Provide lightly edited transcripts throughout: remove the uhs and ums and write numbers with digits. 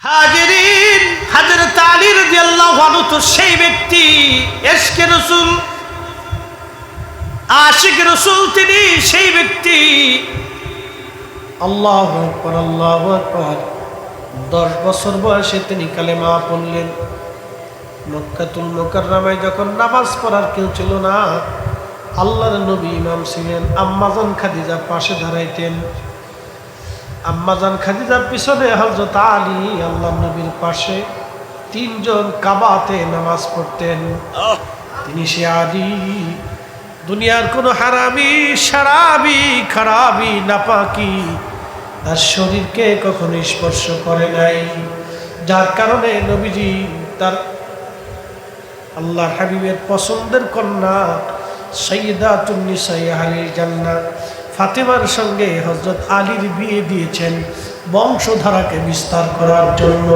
হাজিরিন, হযরত আলী রাদিয়াল্লাহু আনহু তো সেই ব্যক্তি, ইশকে রাসূল, আশিক রাসূল, তিনি সেই ব্যক্তি। আল্লাহু আকবার, আল্লাহু আকবার। 10 বছর বয়সে তিনি কালেমা পড়লেন। মক্কাতুল মুকাররমায় যখন নামাজ পড়ার কেউ ছিল না, আল্লাহর নবী ইমাম ছিলেন। আম্মাজান খাদিজা পাশে দাঁড়াইতেন। আম্মাজান খাদিজার পিছনে হযরত আলী আল্লাহর নবীর পাশে, 3 জন কাবাতে নামাজ পড়তেন। তিনি সে আলী, দুনিয়ার কোনো হারামি, শারাবি, খারাবি, নাপাকি তার শরীরকে কখনো স্পর্শ করে নাই, যার কারণে নবীজি তার আল্লাহর হাবিবের পছন্দের কন্যা সাইয়্যিদাতুন নিসাই আহলিল জান্নাহ ফাতেমার সঙ্গে হযরত আলীর বিয়ে দিয়েছেন বংশধারাকে বিস্তার করার জন্য।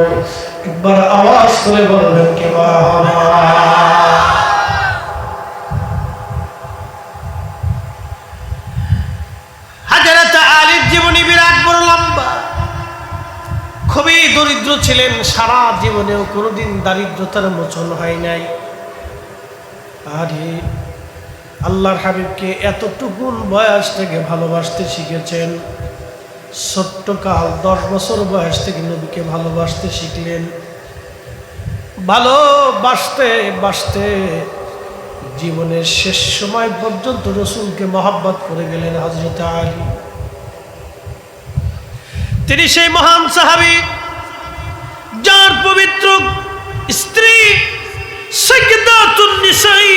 একবার আওয়াজ করে বলবেন কে মারহাবা। হযরত আলীর জীবনী বিরাট বড় লম্বা। খুবই দরিদ্র ছিলেন, সারা জীবনেও কোনোদিন দারিদ্রতার মোচন হয় নাই। আরে আল্লাহর হাবিবকে এতটুকু বয়স থেকে ভালোবাসতে শিখেছেন। ছোট্টকাল 10 বছর বয়স থেকে নবীকে ভালোবাসতে শিখলেন। ভালোবাসতে বাসতে জীবনের শেষ সময় পর্যন্ত রাসূলকে মহব্বত করে গেলেন হযরত আলী। তিনি সেই মহান সাহাবী যার পবিত্র স্ত্রী সাইয়্যিদাতুন নিসাই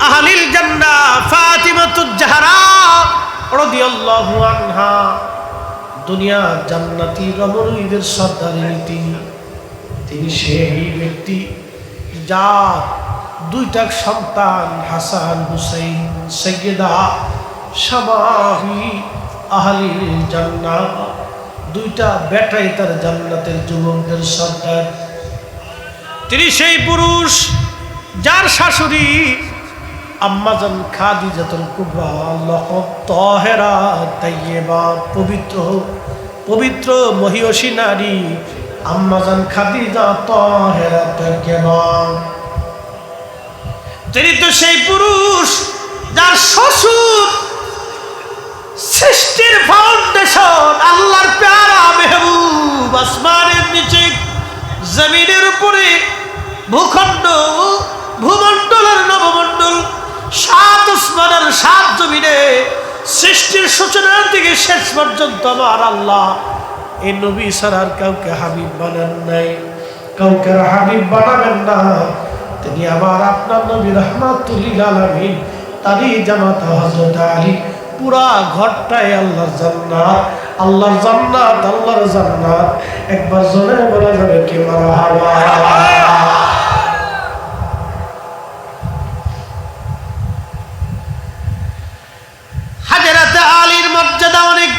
আহলিল জান্নাহ ফাতিমাতুজ জাহরা রাদিয়াল্লাহু আনহা, দুনিয়া জান্নাতি রমণীদের সর্দারিনী। তিনি সেই ব্যক্তি যার 2টা সন্তান হাসান হুসাইন সাইয়্যিদা শামাহি আহলিল জান্নাহ, 2টা বেটাই তার জান্নাতের যুবকদের সর্দার। তিনি সেই পুরুষ যার শাশুড়ি আম্মাজান খাদিজাতুল কুবরা, লকব তাহেরা তাইয়্যিবা, পবিত্র মহিয়সী নারী আম্মাজান খাদিজা তাহেরা তাইয়্যিবা। তিনি তো সেই পুরুষ যার শ্বশুর সৃষ্টির ফাউন্ডেশন, আল্লাহর প্যারা মেহবুব, আসমানের নিচে জমিনের উপরে ভূখণ্ড, ভূমণ্ডল আর নবমণ্ডল, 7 আসমানের 7 জমিনে সৃষ্টির সূচনা থেকে শেষ পর্যন্ত আমার আল্লাহ এই নবী ছাড়া আর কাউকে হাবিব বানান নাই, কাউকে হাবিব বানাবেন না। তিনি আমার আপনার নবী রাহমাতুল লিল আলামিন, তারই জামাতা হযরত আলী। পুরা ঘরটাই আল্লাহর জান্নাত, আল্লাহর জান্নাত, আল্লাহর জান্নাত। একবার জোরে বলা যাবে কি মারহাবা। হযরত আলীর মর্যাদা অনেক,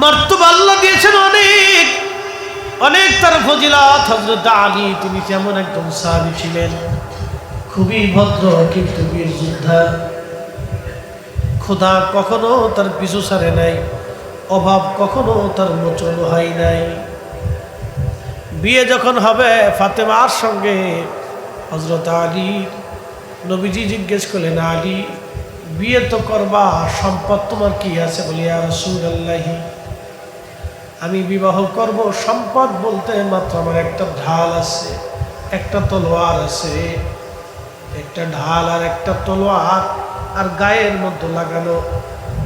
মর্তবা আল্লাহ দিয়েছেন অনেক, অনেক তার ফজিলত। হযরত আলী তিনি যেমন একজন সাহাবী ছিলেন, খুবই ভদ্র কিন্তু বীর যোদ্ধা। ক্ষুধা কখনো তার পিছু ছাড়ে নাই, অভাব কখনো তার মোচন হয় নাই। বিয়ে যখন হবে ফাতেমার সঙ্গে হযরত আলী, নবীজি জিজ্ঞেস করলেন, আলী বিয়ে তো করবা, সম্পদ তোমার কি আছে? বলি ইয়া রাসূলুল্লাহ, আমি বিবাহ করব, সম্পদ বলতে মাত্র আমার একটা ঢাল আছে, একটা তলোয়ার আছে, একটা ঢাল আর একটা তলোয়ার, আর গায়ের মধ্যে লাগানো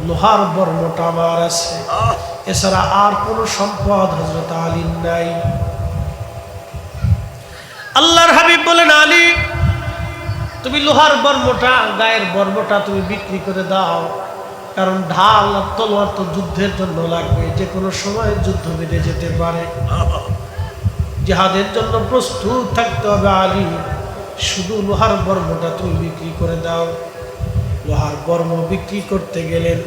লোহার বর্মটা আমার আছে, এছাড়া আর কোনো সম্পদ হযরত আলীর নাই। আল্লাহর হাবিব বলেন, আলী তুমি লোহার বর্মটা, গায়ের বর্মটা তুমি বিক্রি করে দাও, কারণ ঢাল আর তলোয়ার তো যুদ্ধের জন্য লাগবে, যে কোনো সময় যুদ্ধ বেঁধে যেতে পারে, জিহাদের জন্য প্রস্তুত থাকতে হবে। আলী শুধু লোহার বর্মটা তুমি বিক্রি করে দাও। লোহার বর্ম বিক্রি করতে গেলেন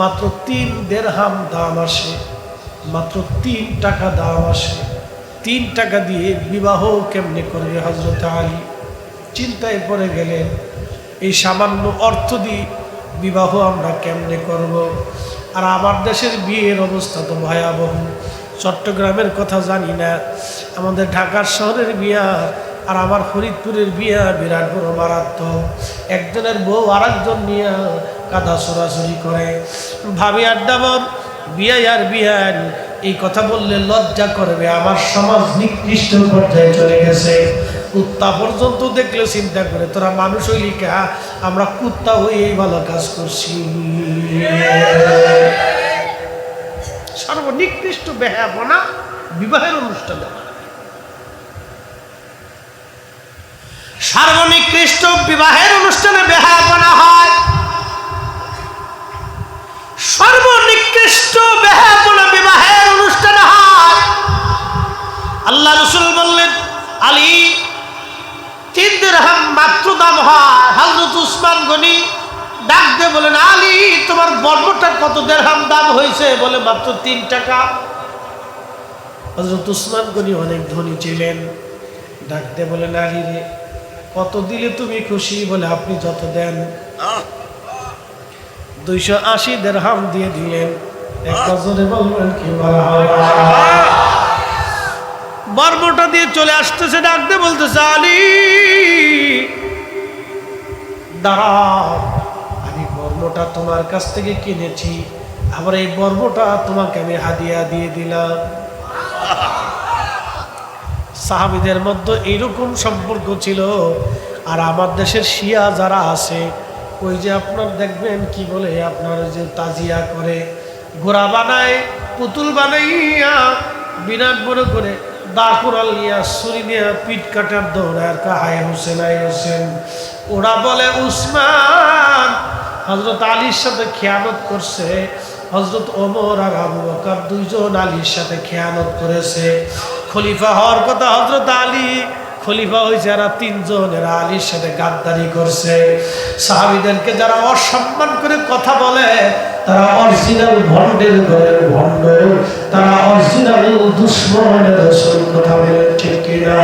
মাত্র 3 দিরহাম দাম আসে, মাত্র 3 টাকা দাম আসে। 3 টাকা দিয়ে বিবাহ কেমনে করবে হযরত আলী? চিন্তায় পড়ে গেলেন, এই সামান্য অর্থ দিয়ে বিবাহ আমরা কেমনে করব? আর আমার দেশের বিয়ের অবস্থা তো ভয়াবহ, চট্টগ্রামের কথা জানি না, আমাদের ঢাকার শহরের বিয়া আর আমার ফরিদপুরের বিয়া বিরাট বড় মারাত্মক। একজনের বউ আর একজন নিয়ে কাদা ছোড়াছুরি করে। ভাবি আড্ডাবর বিয়া আর বিয়ান এই কথা বললে লজ্জা করবে, আমার সমাজ নিকৃষ্ট পর্যায়ে চলে গেছে। কুত্তা পর্যন্ত দেখলে চিন্তা করে তোরা মানুষ হইলি কা, আমরা কুত্তা হয়ে ভালো কাজ করছি। সর্বনিকৃষ্ট বেহায়াপনা বিবাহের অনুষ্ঠানে, সর্বনিকৃষ্ট বিবাহের অনুষ্ঠানে বেহায়াপনা হয়। সর্বনিকৃষ্ট বেহায়াপনা বিবাহের অনুষ্ঠানে হয়। আল্লাহ রাসূল বললেন আলী 3 দিরহাম মাত্র দাম হয়। হযরত উসমান গনি ডাক দিয়ে বলেন আলী তোমার বর্বটা কত দিরহাম দাম হয়েছে? বলে মাত্র 3 টাকা। হযরত উসমান গনি অনেক ধনী ছিলেন। ডাক দিয়ে বলেন আলী রে কত দিলে তুমি খুশি? বলে আপনি যত দেন। 280 দিরহাম দিয়ে দিলেন। একজনে বললেন কি বর্বটা দিয়ে চলে আসতেছে, ডাক দিয়ে বলতেছে আলী দাঁড়াও, আমি বর্বটা তোমার কাছ থেকে কিনেছি, আবার এই বর্বটা তোমাকে আমি হাদিয়া দিয়ে দিলাম। সাহাবীদের মধ্যে এইরকম সম্পর্ক ছিল। আর আমার দেশের শিয়া যারা আছে, ওই যে আপনার দেখবেন কি বলে, আপনার যে তাজিয়া করে, ঘোড়া বানায়, পুতুল বানাইয়া বিরাট বড় করে দাকুরাল নিয়া ছুরি নিয়ে পিঠ কাটার দৌড়ায় আর হায় হোসেন আয় হোসেন। ওরা বলে উসমান হযরত আলীর সাথে খেয়ানত করছে, হযরত ওমর আর আবু বকর দুইজন আলীর সাথে খেয়ানত করেছে। খলিফা হওয়ার কথা হযরত আলী, খলিফা হয়েছে এরা 3 জন, এরা আলীর সাথে গাদ্দারি করছে। সাহাবীদেরকে যারা অসম্মান করে কথা বলে তারা অরিজিনাল ভণ্ডের ঘরের ভণ্ড, তারা অরিজিনাল দুশমনের রাসূল। কথা বলে ঠিক কিনা?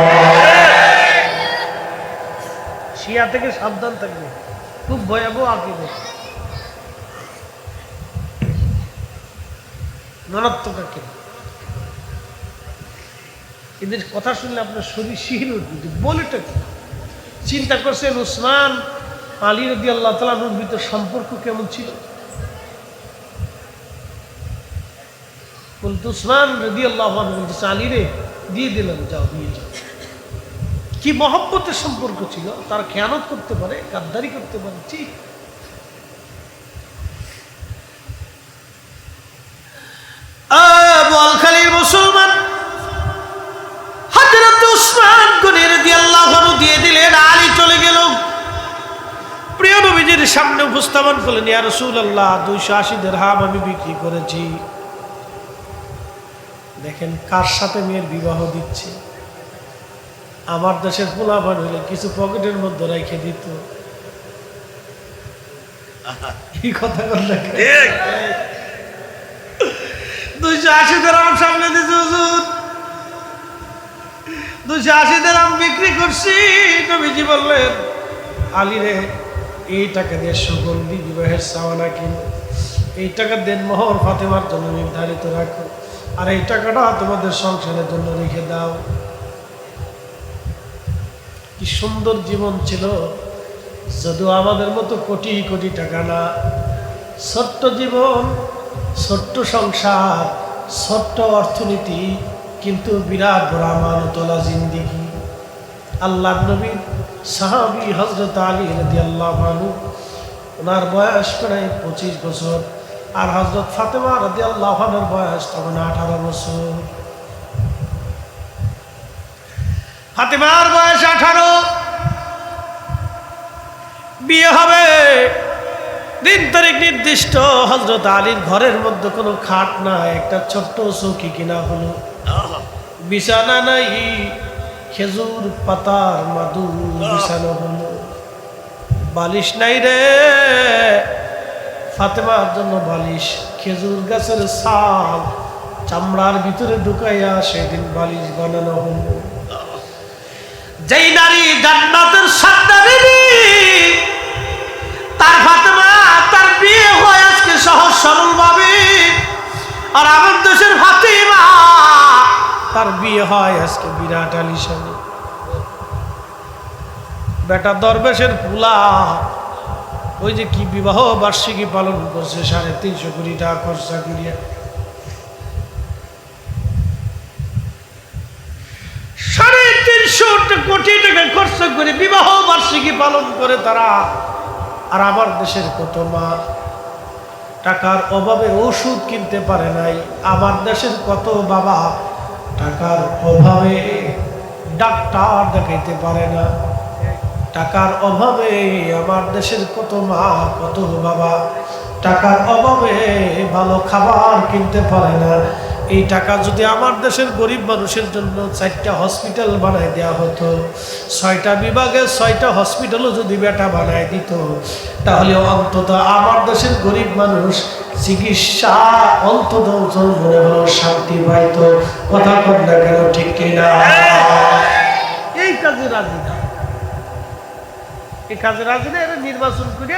শিয়া থেকে সাবধান থাকবে, খুব ভয়াবহ আকীদা, মারাত্মক আকীদা। এদের কথা শুনলে আপনার শরীর শিহর উঠবে, বলেটা কি? চিন্তা করছেন উসমান আলী রাদিয়াল্লাহু তাআলা আনহুর ভিতর সম্পর্ক কেমন ছিল? বলতো উসমান রাদিয়াল্লাহু আনহু বলতেছে আলী রে দিয়ে দিলাম, যাও দিয়ে যাও। কি মহব্বতের সম্পর্ক ছিল! তারা খেয়ানত করতে পারে, গাদ্দারি করতে পারে, ঠিক। বোয়ালখালীর মুসলমান হযরত উসমান গনি রাদিয়াল্লাহু আনহু দিয়ে দিলেন। আলী চলে গেল, প্রিয় নবীজির সামনে উপস্থাপন করলেন, ইয়া রাসূলুল্লাহ 280 দিরহাম আমি বিক্রি করেছি। দেখেন কার সাথে মেয়ের বিবাহ দিচ্ছে। আমার দেশের পোলাপান হইলে কিছু পকেটের মধ্যে রেখে দিত। এই কথা বললেন 280 দিরহাম সামনে দিয়েছে হুজুর, 280 দিরহাম বিক্রি করছি। নবীজি বললেন আলী রে এই টাকা দিয়ে সুগন্ধি বিবাহের সাওয়ানা কিনো, এই টাকা দেন মোহর ফাতেমার জন্য নির্ধারিত রাখো, আর এই টাকাটা তোমাদের সংসারের জন্য রেখে দাও। কি সুন্দর জীবন ছিল! যদিও আমাদের মতো কোটি কোটি টাকা না, ছোট্ট জীবন, ছোট্ট সংসার, ছোট্ট অর্থনীতি, কিন্তু বিরাট বড় আমানতওয়ালা জিন্দেগি। আল্লাহর নবীর সাহাবী হযরত আলী রাদিয়াল্লাহু আনহু, ওনার বয়স প্রায় 25 বছর, আর হযরত ফাতেমা রাদিয়াল্লাহু আনহার বয়স তখন 18 বছর। ফাতেমার বয়স 18, বিয়ে হবে, দিন তারিখ নির্দিষ্ট। হযরত আলীর ঘরের মধ্যে কোনো খাট নাই, একটা ছোট্ট চৌকি কিনা হলো, বিছানা নাই, খেজুর পাতার মাদুর বিছানো হলো, বালিশ নাই রে। ফাতেমার জন্য বালিশ খেজুর গাছের ছাল চামড়ার ভিতরে ঢুকাইয়া সেদিন বালিশ বানানো হলো। যেই নারী জান্নাতের সাতটা বিবি, তার ফাতেমা, তার বিয়ে হয় আজকে সহজ সরল ভাবে। আর আমার দেশের ফাতেমা তার বিয়ে হয় আজকে বিরাট আলিশানে। বেটা দরবেশের পুলা ওই যে কি বিবাহ বার্ষিকী পালন করছে 350 কোটি টাকা খরচা করিয়া। 350 কোটি টাকা খরচা করে বিবাহ বার্ষিকী পালন করে তারা। আর আমার দেশের কত মা টাকার অভাবে ওষুধ কিনতে পারে নাই। আমার দেশের কত বাবা টাকার অভাবে ডাক্তার দেখাইতে পারে না। টাকার অভাবে আমার দেশের কত মা কত বাবা টাকার অভাবে ভালো খাবার কিনতে পারে না। এই টাকা যদি আমার দেশের গরিব মানুষের জন্য 4টা হসপিটাল বানায় দেওয়া হতো, 6টা বিভাগে 6টা হসপিটালও যদি বেটা বানায় দিত, তাহলে অন্তত আমার দেশের গরিব মানুষ চিকিৎসা অন্তত মনে হলো শান্তি পাইত। কথা কর না কেন, ঠিক কিনা? এই কাজে রাজি না, এই কাজে রাজি না। এরা নির্বাচন করে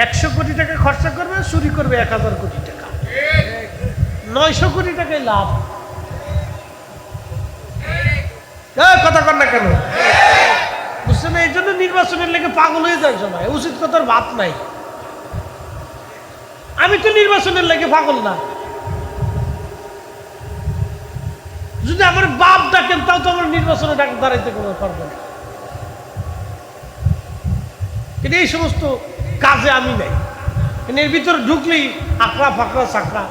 100 কোটি টাকা খরচা করবে, চুরি করবে 1000 কোটি টাকা, 900 কোটি টাকায় লাভ। কথা কর না কেন, বুঝছেন? এই জন্য নির্বাচনের লেগে পাগল হয়ে যায় সবাই। উচিত কথার ভাত নাই। আমি তো নির্বাচনের লেগে পাগল না। যদি আমার বাপ ডাকেন তাও তো আমার নির্বাচনে দাঁড়াইতে কোনো পারবো না। কিন্তু এই সমস্ত কাজে আমি নাই। এর ভিতরে ঢুকলেই আকড়া ফাকড়া চাকড়া,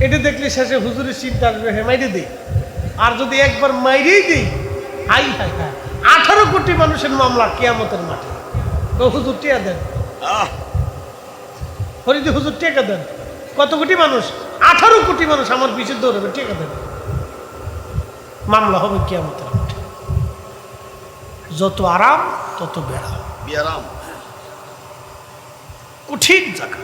এটা দেখলে শেষে হুজুরের চিন্তা আসবে, হ্যাঁ মাইরে দিই। আর যদি একবার মাইরেই দিই, হাই হাই হাই, 18 কোটি মানুষের মামলা কিয়ামতের মাঠে। তো হুজুর টিয়া দেন, ফরিদি হুজুর টেকা দেন। কত কোটি মানুষ? 18 কোটি মানুষ আমার পিছিয়ে দৌড়াবে, টেকা দেন। মামলা হবে কিয়ামতের মাঠে। যত আরাম তত বেরাম, কঠিন জায়গা।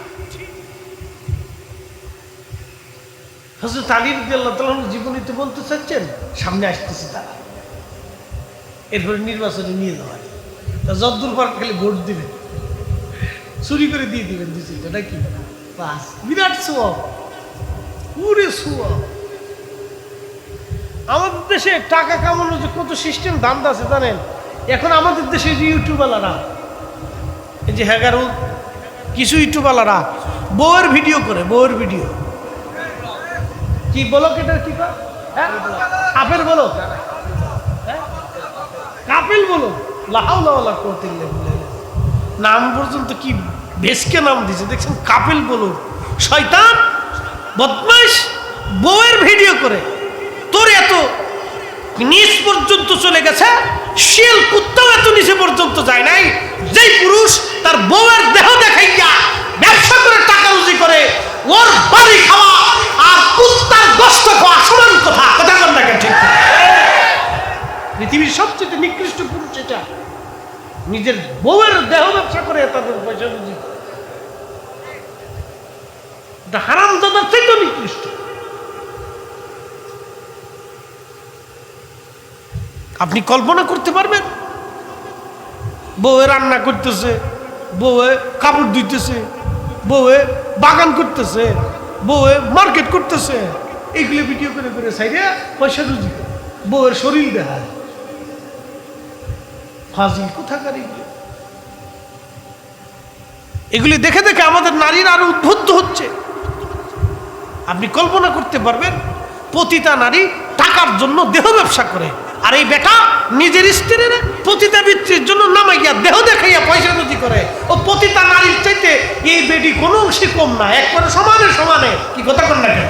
হযরত আলী রাদিয়াল্লাহু তাআলা জীবনীতে বলতে চাচ্ছেন, সামনে আসতেছে তারা, এরপরে নির্বাচনে নিয়ে যাওয়া। তা যদ্দূর পর খালি ভোট দিবেন, চুরি করে দিয়ে দিবেন দিচ্ছি তো নাকি, বাস বিরাট সোয়াব, পুরে সোয়াব। আমাদের দেশে টাকা কামানোর যে কত সিস্টেম ধান্দা আছে জানেন? এখন আমাদের দেশে যে ইউটিউবওয়ালারা, এই যে হ্যাগারু কিছু ইউটিউবওয়ালারা বউয়ের ভিডিও করে, বউয়ের ভিডিও কি বলো, এটা কি কর, হ্যাঁ কাপের বলো, কাপিল বলো, লাহাউলা করতে নাম পর্যন্ত কি বেশকে নাম দিছে দেখছেন, কাপিল বলো। শয়তান বদমাইশ বউয়ের ভিডিও করে তোর এত নিচ পর্যন্ত চলে গেছে, শিয়াল কুত্তাও এত নিচে পর্যন্ত যায় নাই। যেই পুরুষ তার বউয়ের দেহ দেখাইয়া ব্যবসা করে টাকা রুজি করে, ওর বাড়ি খাওয়া আর কুত্তার গোশত খাওয়া সমান কথা। কথা বল না কেন? ঠিক পৃথিবীর সবচেয়ে নিকৃষ্ট পুরুষ এটা, নিজের বউয়ের দেহ ব্যবসা করে তাদের পয়সা রুজি করে। এটা হারামজাদার চাইতেও নিকৃষ্ট। আপনি কল্পনা করতে পারবেন? বউয়ে রান্না করতেছে, বউয়ে কাপড় ধুইতেছে, বউয়ে বাগান করতেছে, বউয়ে মার্কেট করতেছে, এইগুলো ভিডিও করে করে সাইডে পয়সা রুজি করে, বউয়ের শরীর দেখায়। ফাজিল কোথাকার এগুলি দেখে দেখে আমাদের নারীরা আরো উদ্বুদ্ধ হচ্ছে। আপনি কল্পনা করতে পারবেন? পতিতা নারী টাকার জন্য দেহ ব্যবসা করে, আর এই বেটা নিজের স্ত্রীর পতিতা বৃত্তির জন্য নামাইয়া দেহ দেখাইয়া পয়সা রুজি করে। ও পতিতা নারীর চাইতে এই বেটি কোনো অংশে কম না, একবারে সমানে সমানে। কি কথা কর না কেন?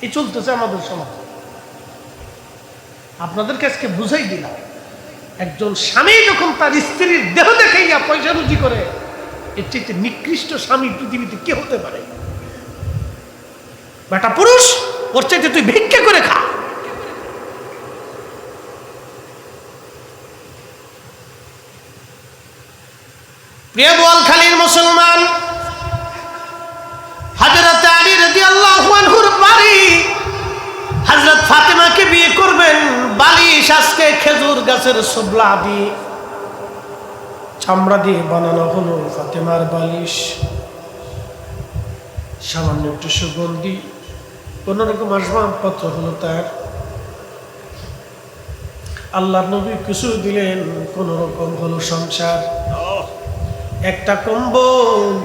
এই চলতেছে আমাদের সমাজ। আপনাদের কাছে বুঝাই দিলাম, একজন স্বামী যখন তার স্ত্রীর দেহ দেখাইয়া পয়সা রুজি করে, এর চাইতে নিকৃষ্ট স্বামী পৃথিবীতে কে হতে পারে? বেটা পুরুষ, ওর চাইতে তুই ভিক্ষা করে খা। প্রিয় বোয়ালখালীর মুসলমান, হযরত আলী রাদিয়াল্লাহু আনহুর বাড়ি, হযরত ফাতেমাকে বিয়ে করবেন, বালিশ আজকে খেজুর গাছের সুবলা দিয়ে চামড়া দিয়ে বানানো হলো ফাতেমার বালিশ। সামান্য একটু সুগন্ধি, কোনোরকম আসবাবপত্র হলো তার। আল্লাহ নবী কিছু দিলেন, কোন রকম হলো সংসার। একটা কম্বল,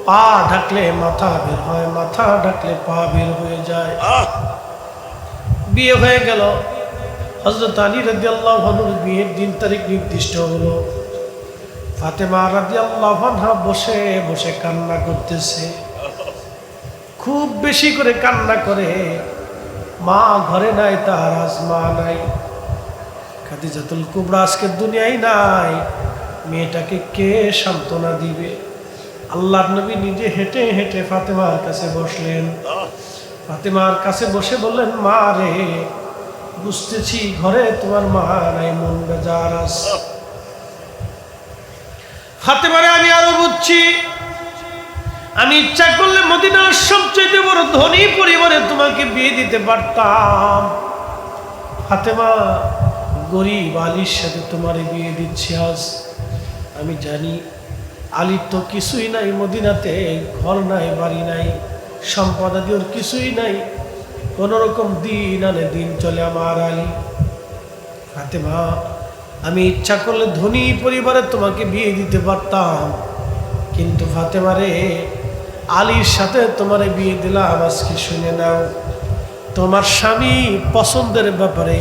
পা ঢাকলে মাথা বের হয়, মাথা ঢাকলে পা বের হয়ে যায়। বিয়ে হয়ে গেল। হযরত আলী রাদিয়াল্লাহু আনহুর বিয়ের দিন তারিখ নির্দিষ্ট হলো। ফাতেমা রাদিয়াল্লাহু আনহা বসে বসে কান্না করতেছে, খুব বেশি করে কান্না করে। মা ঘরে নাই, তার আজ মা নাই। খাদিজাতুল কুবরা আজকে দুনিয়ায় নাই, মেয়েটাকে কে সান্ত্বনা দিবে? আল্লাহর নবী নিজে হেঁটে হেঁটে ফাতেমার কাছে বসলেন। ফাতেমার কাছে বসে বললেন, মা রে, বুঝতেছি ঘরে তোমার মা নাই, মন বেজার আছে। ফাতেমারে আমি আরো বুঝছি, আমি ইচ্ছা করলে মদিনার সবচেয়ে বড় ধনী পরিবারে তোমাকে বিয়ে দিতে পারতাম। ফাতেমা, গরিব আলীর সাথে তোমার বিয়ে দিচ্ছি আজ। আমি জানি আলীর তো কিছুই নাই মদিনাতে, ঘর নাই, বাড়ি নাই, সম্পদ ওর কিছুই নাই, কোন রকম দিন আনে দিন চলে আমার আলী। ফাতেমা, আমি ইচ্ছা করলে ধনী পরিবারে তোমাকে বিয়ে দিতে পারতাম, কিন্তু ফাতেমা রে, আলীর সাথে তোমার বিয়ে দিলাম। আজকে শুনে নাও, তোমার স্বামী পছন্দের ব্যাপারে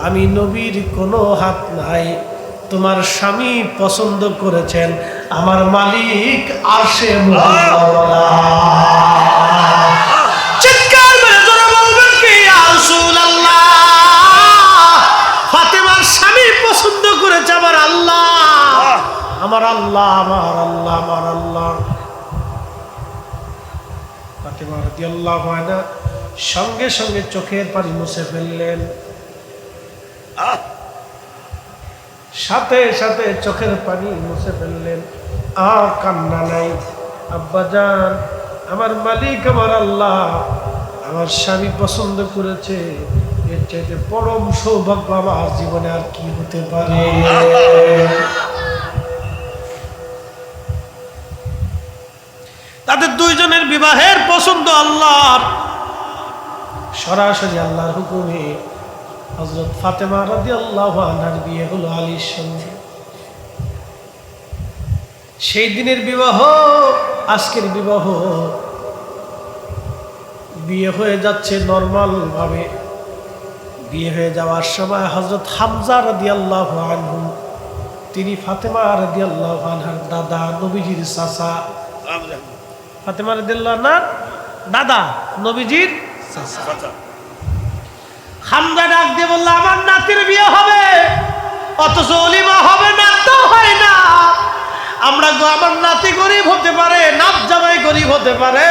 আমি নবীর কোনো হাত নাই। তোমার স্বামী পছন্দ করেছেন আমার মালিক আরশে মুআল্লা। চিৎকার মেরে জোরে বলবেন কি ইয়া রাসূলুল্লাহ? ফাতেমার স্বামী পছন্দ করেছে আমার আল্লাহ, আমার আল্লাহ, আমার আল্লাহ, আমার আল্লাহ। ফাতেমা রাদিয়াল্লাহু আনহা সঙ্গে সঙ্গে চোখের পানি মুছে ফেললেন, সাথে সাথে চোখের পানি মুছে ফেললেন। আর কান্না নাই। আব্বাজান, আমার মালিক আমার আল্লাহ, আমার স্বামী পছন্দ করেছে, এর চাইতে পরম সৌভাগ্য আমার জীবনে আর কি হতে পারে? তাদের দুইজনের বিবাহের পছন্দ আল্লাহর, সরাসরি আল্লাহর হুকুমে হযরত ফাতেমা রাদিয়াল্লাহু আনহার বিয়ে হলো আলীর সঙ্গে। সেই দিনের বিবাহ, আজকের বিবাহ, বিয়ে হয়ে যাচ্ছে নরমাল ভাবে। বিয়ে হয়ে যাওয়ার সময় হযরত হামজা রাদিয়াল্লাহু আনহু, তিনি ফাতেমা রাদিয়াল্লাহু আনহার দাদা, নবীজির চাচা। ফাতেমা রাদিয়াল্লাহু আনহার দাদা, নবীজির চাচা। হামজা ডাক দিয়ে বলল, আমার নাতির বিয়ে হবে, অথচ ওলিমা হবে না, তো হয় না। আমার নাতি গরিব হতে পারে, নাত জামাই গরিব হতে পারে,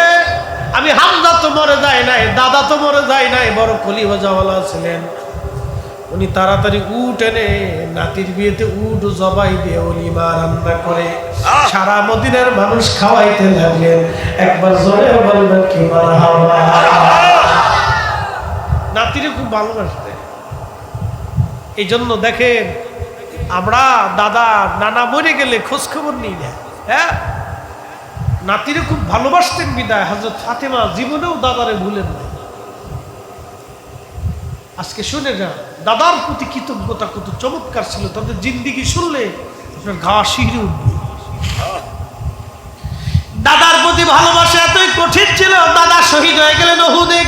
আমি হামজা তো মরে যায় নাই, দাদা তো মরে যায় নাই, বড় কলিজাওয়ালা ছিলেন। উনি তাড়াতাড়ি উট এনে নাতির বিয়েতে উট জবাই দিয়ে ওলিমা রান্না করে সারা মদিনার মানুষ খাওয়াইতে লাগলেন। একবার জোরে বলবেন কি মারহাবা? নাতিরে খুব ভালোবাসতে। এই জন্য দেখেন, আমরা দাদা নানা মরে গেলে খোঁজ খবর নিই না। হ্যাঁ, নাতিরে খুব ভালোবাসতেন বিদায় হযরত ফাতেমা জীবনেও দাদারে ভুলেন না। আজকে শুনে যান, দাদার প্রতি কৃতজ্ঞতা কত চমৎকার ছিল। তাদের জিন্দিগি শুনলে আপনার গা শিহরে উঠবে। দাদার প্রতি ভালোবাসা এতই কঠিন ছিল, দাদা শহীদ হয়ে গেলেন উহুদে।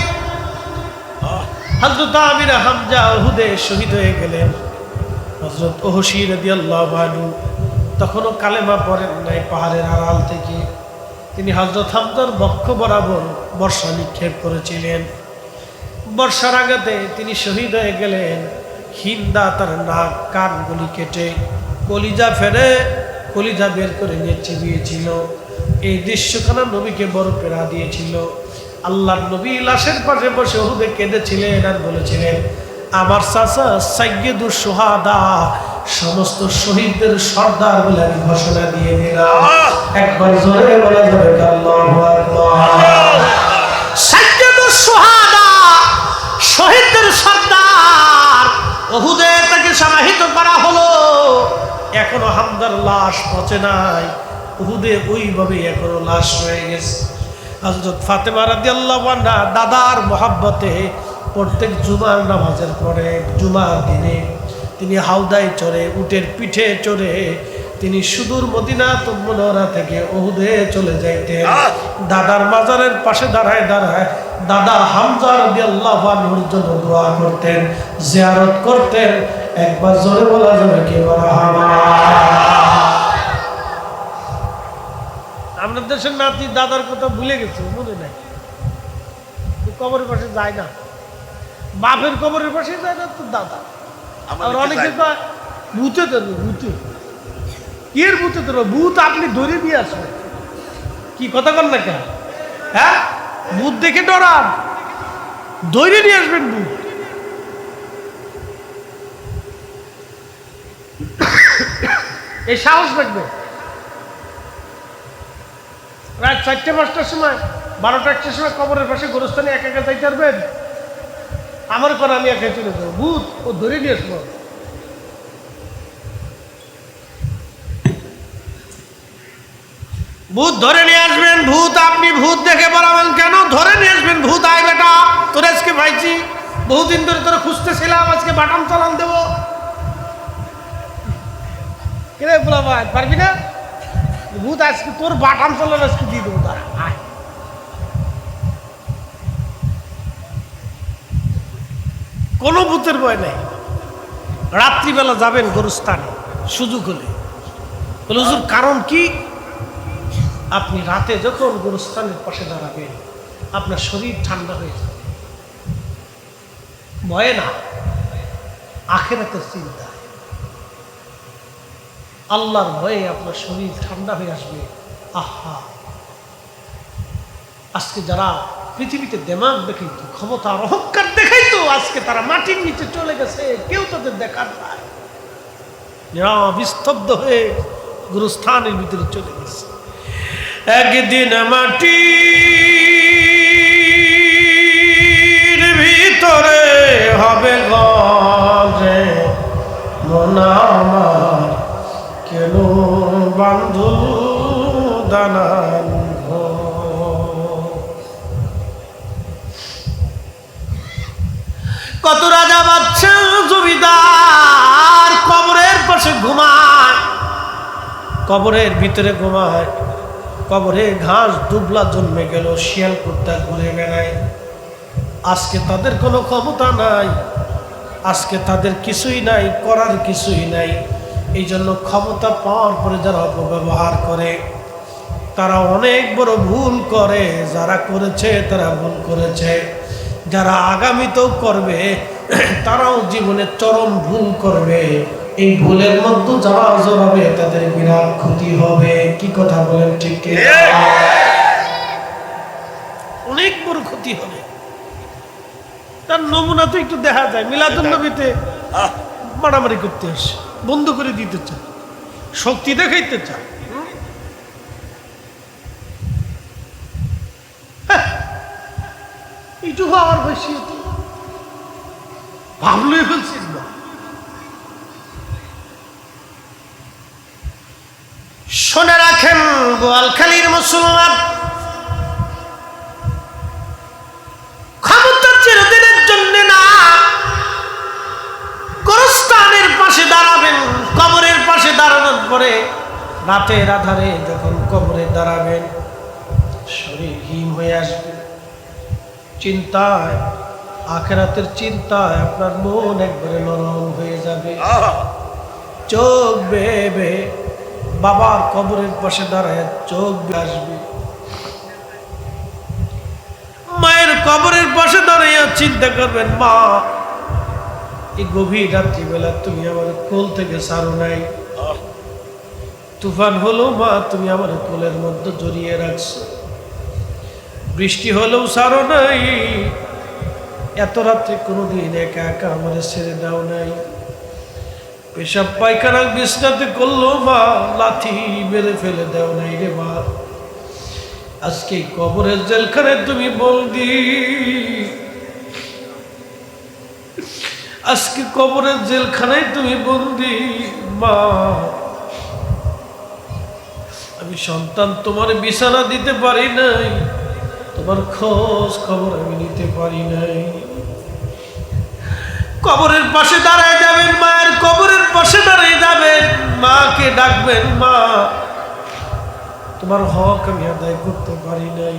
হযরত আমির হামজা উহুদে শহীদ হয়ে গেলেন। হযরত ওহসী রাদিয়াল্লাহু আনহু তখনও কালেমা পড়েন নাই। পাহাড়ের আড়াল থেকে তিনি হযরত হামজার বক্ষ বরাবর বর্ষা নিক্ষেপ করেছিলেন। বর্ষার আঘাতে তিনি শহীদ হয়ে গেলেন। হিন্দা তার নাক কানগুলি কেটে কলিজা ফেরে, কলিজা বের করে নিয়ে চিবিয়েছিল। এই দৃশ্যখানা নবীকে বড় পেড়া দিয়েছিল। আল্লাহর নবী লাশের পাশে বসে উহুদে কেঁদেছিলেন আর বলেছিলেন, আমার চাচা সাইয়্যিদুশ শুহাদা, সমস্ত শহীদদের সর্দার বলে আমি ঘোষণা দিয়ে দিলাম। একবার জোরে বলা যাবে আল্লাহু আকবার। সাইয়্যিদুশ শুহাদা, শহীদদের সর্দার, উহুদে তাকে সমাহিত করা হলো। এখনো হামজার লাশ পচে নাই, উহুদে ওইভাবে এখনো লাশ রয়ে গেছে। হযরত ফাতেমা রাদিয়াল্লাহু আনহা দাদার মহব্বতে প্রত্যেক জুমার নামাজের পরে জুমার দিনে তিনি হাওদায় চড়ে, উটের পিঠে চড়ে তিনি সুদূর মদিনা মুনাওয়ারা থেকে উহুদে চলে যাইতেন। দাদার মাজারের পাশে দাঁড়ায় দাঁড়ায় দাদা হামজা রাদিয়াল্লাহু আনহুর জন্য দোয়া করতেন, জিয়ারত করতেন। একবার জোরে বলা যাবে কি মারহাবা। আমাদের দেশের নাতি দাদার কথা ভুলে গেছে, মনে নাই, কবরের পাশে যায় না, বাপের কবরের পাশে যায় না তো দাদা। আর অনেকে ভূতে ধরবে, ভূতে কি এর ভূতে ধরবে, ভূত আপনি ধরে নিয়ে আসবেন, কি কথা কন না কেন? হ্যাঁ, ভূত দেখে ডরান, ধরে নিয়ে আসবেন ভূত। এই সাহস রাখবে। রাত 4টা-5টার সময়, 12টা-1টার সময় কবরের পাশে গোরস্থানে একা একা যাইতে পারবেন? আমার পর আমি একা চলে যাবো, ভূত ও ধরে নিয়ে আসবো। ভূত ধরে নিয়ে আসবেন। ভূত আপনি ভূত দেখে বলাবেন কেন? ধরে নিয়ে আসবেন। ভূত আয় বেটা, তোর আজকে পাইছি, বহুদিন ধরে তোরা খুঁজতেছিলাম, আজকে বাটাম চালান দেবো। কেন বলা ভাই পারবি না? ভূত আজকে তোর বাটাম চালান আজকে দিয়ে দেবো, তারা আয়। কোনো ভূতের ভয় নেই। রাত্রিবেলা যাবেন গোরস্থানে সুযোগ হলে, বলে হুজুর কারণ কি? আপনি রাতে যখন গোরস্থানের পাশে দাঁড়াবেন আপনার শরীর ঠান্ডা হয়ে যাবে, ভয়ে না, আখিরাতের চিন্তা, আল্লাহর ভয়ে আপনার শরীর ঠান্ডা হয়ে আসবে। আহা, আজকে যারা পৃথিবীতে দেমাগ দেখাইতো, ক্ষমতার অহংকার দেখাইতো, আজকে তারা মাটির নিচে চলে গেছে, কেউ তাদের দেখার নাই, নিস্তব্ধ হয়ে গুরুস্থানের ভিতরে চলে গেছে। একদিন মাটির ভিতরে হবে ঘরে, মন আমার কেন বান্ধু দানান ঘর। কত রাজা বাদশা জমিদার কবরের পাশে ঘুমায়, কবরের ভিতরে ঘুমায়, কবরে ঘাস দুবলা জন্মে গেল, শিয়াল কুত্তা ঘুরে বেড়ায়। আজকে তাদের কোনো ক্ষমতা নাই, আজকে তাদের কিছুই নাই, করার কিছুই নাই। এই জন্য ক্ষমতা পাওয়ার পরে যারা অপব্যবহার করে তারা অনেক বড় ভুল করে। যারা করেছে তারা ভুল করেছে, যারা আগামীতেও করবে তারাও জীবনে চরম ভুল করবে। এই ভুলের মধ্যে যারা জড়াবে তাদের বিরাট ক্ষতি হবে। কি কথা বলেন ঠিক কি? অনেক বড় ক্ষতি হবে। তার নমুনা তো একটু দেখা যায়, মিলাদুন নবীতে মারামারি করতে আসে, বন্ধ করে দিতে চায়, শক্তি দেখাইতে চায়। একটু হওয়ার বেশি ভাবলেই ফেলছিস না। শুনে রাখেন বোয়ালখালীর মুসলমান, ক্ষমতা চিরদিনের জন্য না। গোরস্থানের পাশে দাঁড়াবেন, কবরের পাশে দাঁড়ানোর পরে রাতের আধারে যখন কবরে দাঁড়াবেন শরীর হিম হয়ে আসবে, চিন্তায়, আখিরাতের চিন্তায় আপনার মন একবারে নরম হয়ে যাবে। চোখ বেয়ে বেয়ে বাবার কবরের পাশে দাঁড়ায় চোখ আসবে, মায়ের কবরের পাশে দাঁড়াইয়া চিন্তা করবেন, মা এই গভীর রাত্রিবেলা তুমি আমার কোল থেকে ছাড়ো নাই, তুফান হলো মা তুমি আমার কোলের মধ্যে জড়িয়ে রাখছো, বৃষ্টি হলেও ছাড়ো নাই, এত রাত্রে কোনোদিন একা একা আমার ছেড়ে দাও নাই, পেশাব পায়খানা বিছনাতে করলো মা লাথি মেরে ফেলে দাও নাই রে মা, আজকে কবরের জেলখানায় তুমি বন্দি, আজকে কবরের জেলখানায় তুমি বন্দি মা, আমি সন্তান তোমার বিছানা দিতে পারি নাই, তোমার খোঁজ খবর আমি নিতে পারি নাই। কবরের পাশে দাঁড়ায় যাবেন, মায়ের কবরের পাশে দাঁড়িয়ে যাবেন, মাকে ডাকবেন, মা তোমার হক আমি আদায় করতে পারি নাই,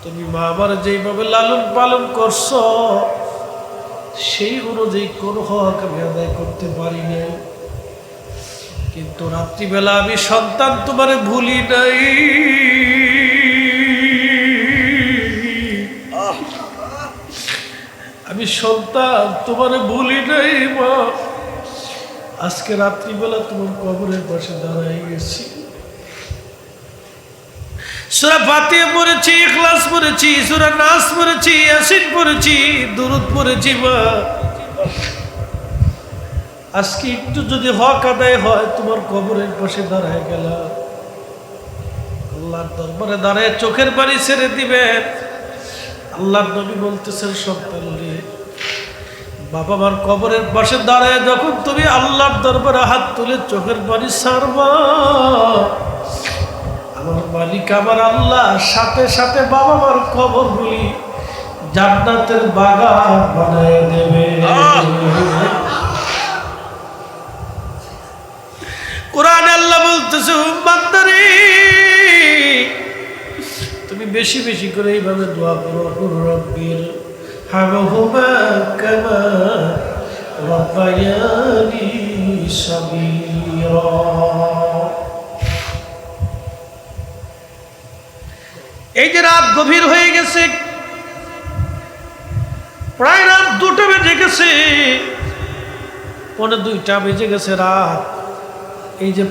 তুমি মা আমার যেইভাবে লালন পালন করছো সেই অনুযায়ী কোন হক আমি আদায় করতে পারি নাই, কিন্তু রাত্রিবেলা আমি সন্তান তোমারে ভুলি নাই। আমি সন্তান তোমারে ভুলি নাই মা, আজকে রাত্রিবেলা তোমার কবরের পাশে দাঁড়াই গেছি। সূরা ফাতিহা পড়েছি, ইখলাস পড়েছি, সূরা নাস পড়েছি, ইয়াসিন পড়েছি, দুরূদ পড়েছি মা। আজকে একটু যদি হক আদায় হয় তোমার কবরের পাশে দাঁড়ায় গেলাম, আল্লাহর দরবারে দাঁড়ায় চোখের পানি ছেড়ে দিবেন। আল্লাহর নবী বলতেছেন, সন্তান রে, বাবা মার কবরের পাশে দাঁড়ায় যখন তুমি আল্লাহর দরবারে হাত তুলে চোখের পানি ছাড়বা, আমার মালিক আমার আল্লাহ সাথে সাথে বাবা মার কবরগুলি জান্নাতের বাগান বানায় দেবে। কোরআনে আল্লাহ বলতেছে, বান্দারে তুমি বেশি বেশি করে এইভাবে দোয়া করো, রব্বির হামহুমা কামা রাব্বায়ানি সাগীরা। এই যে রাত গভীর হয়ে গেছে, প্রায় রাত 2টা বেজে গেছে, 1:45 বেজে গেছে রাত। এই যে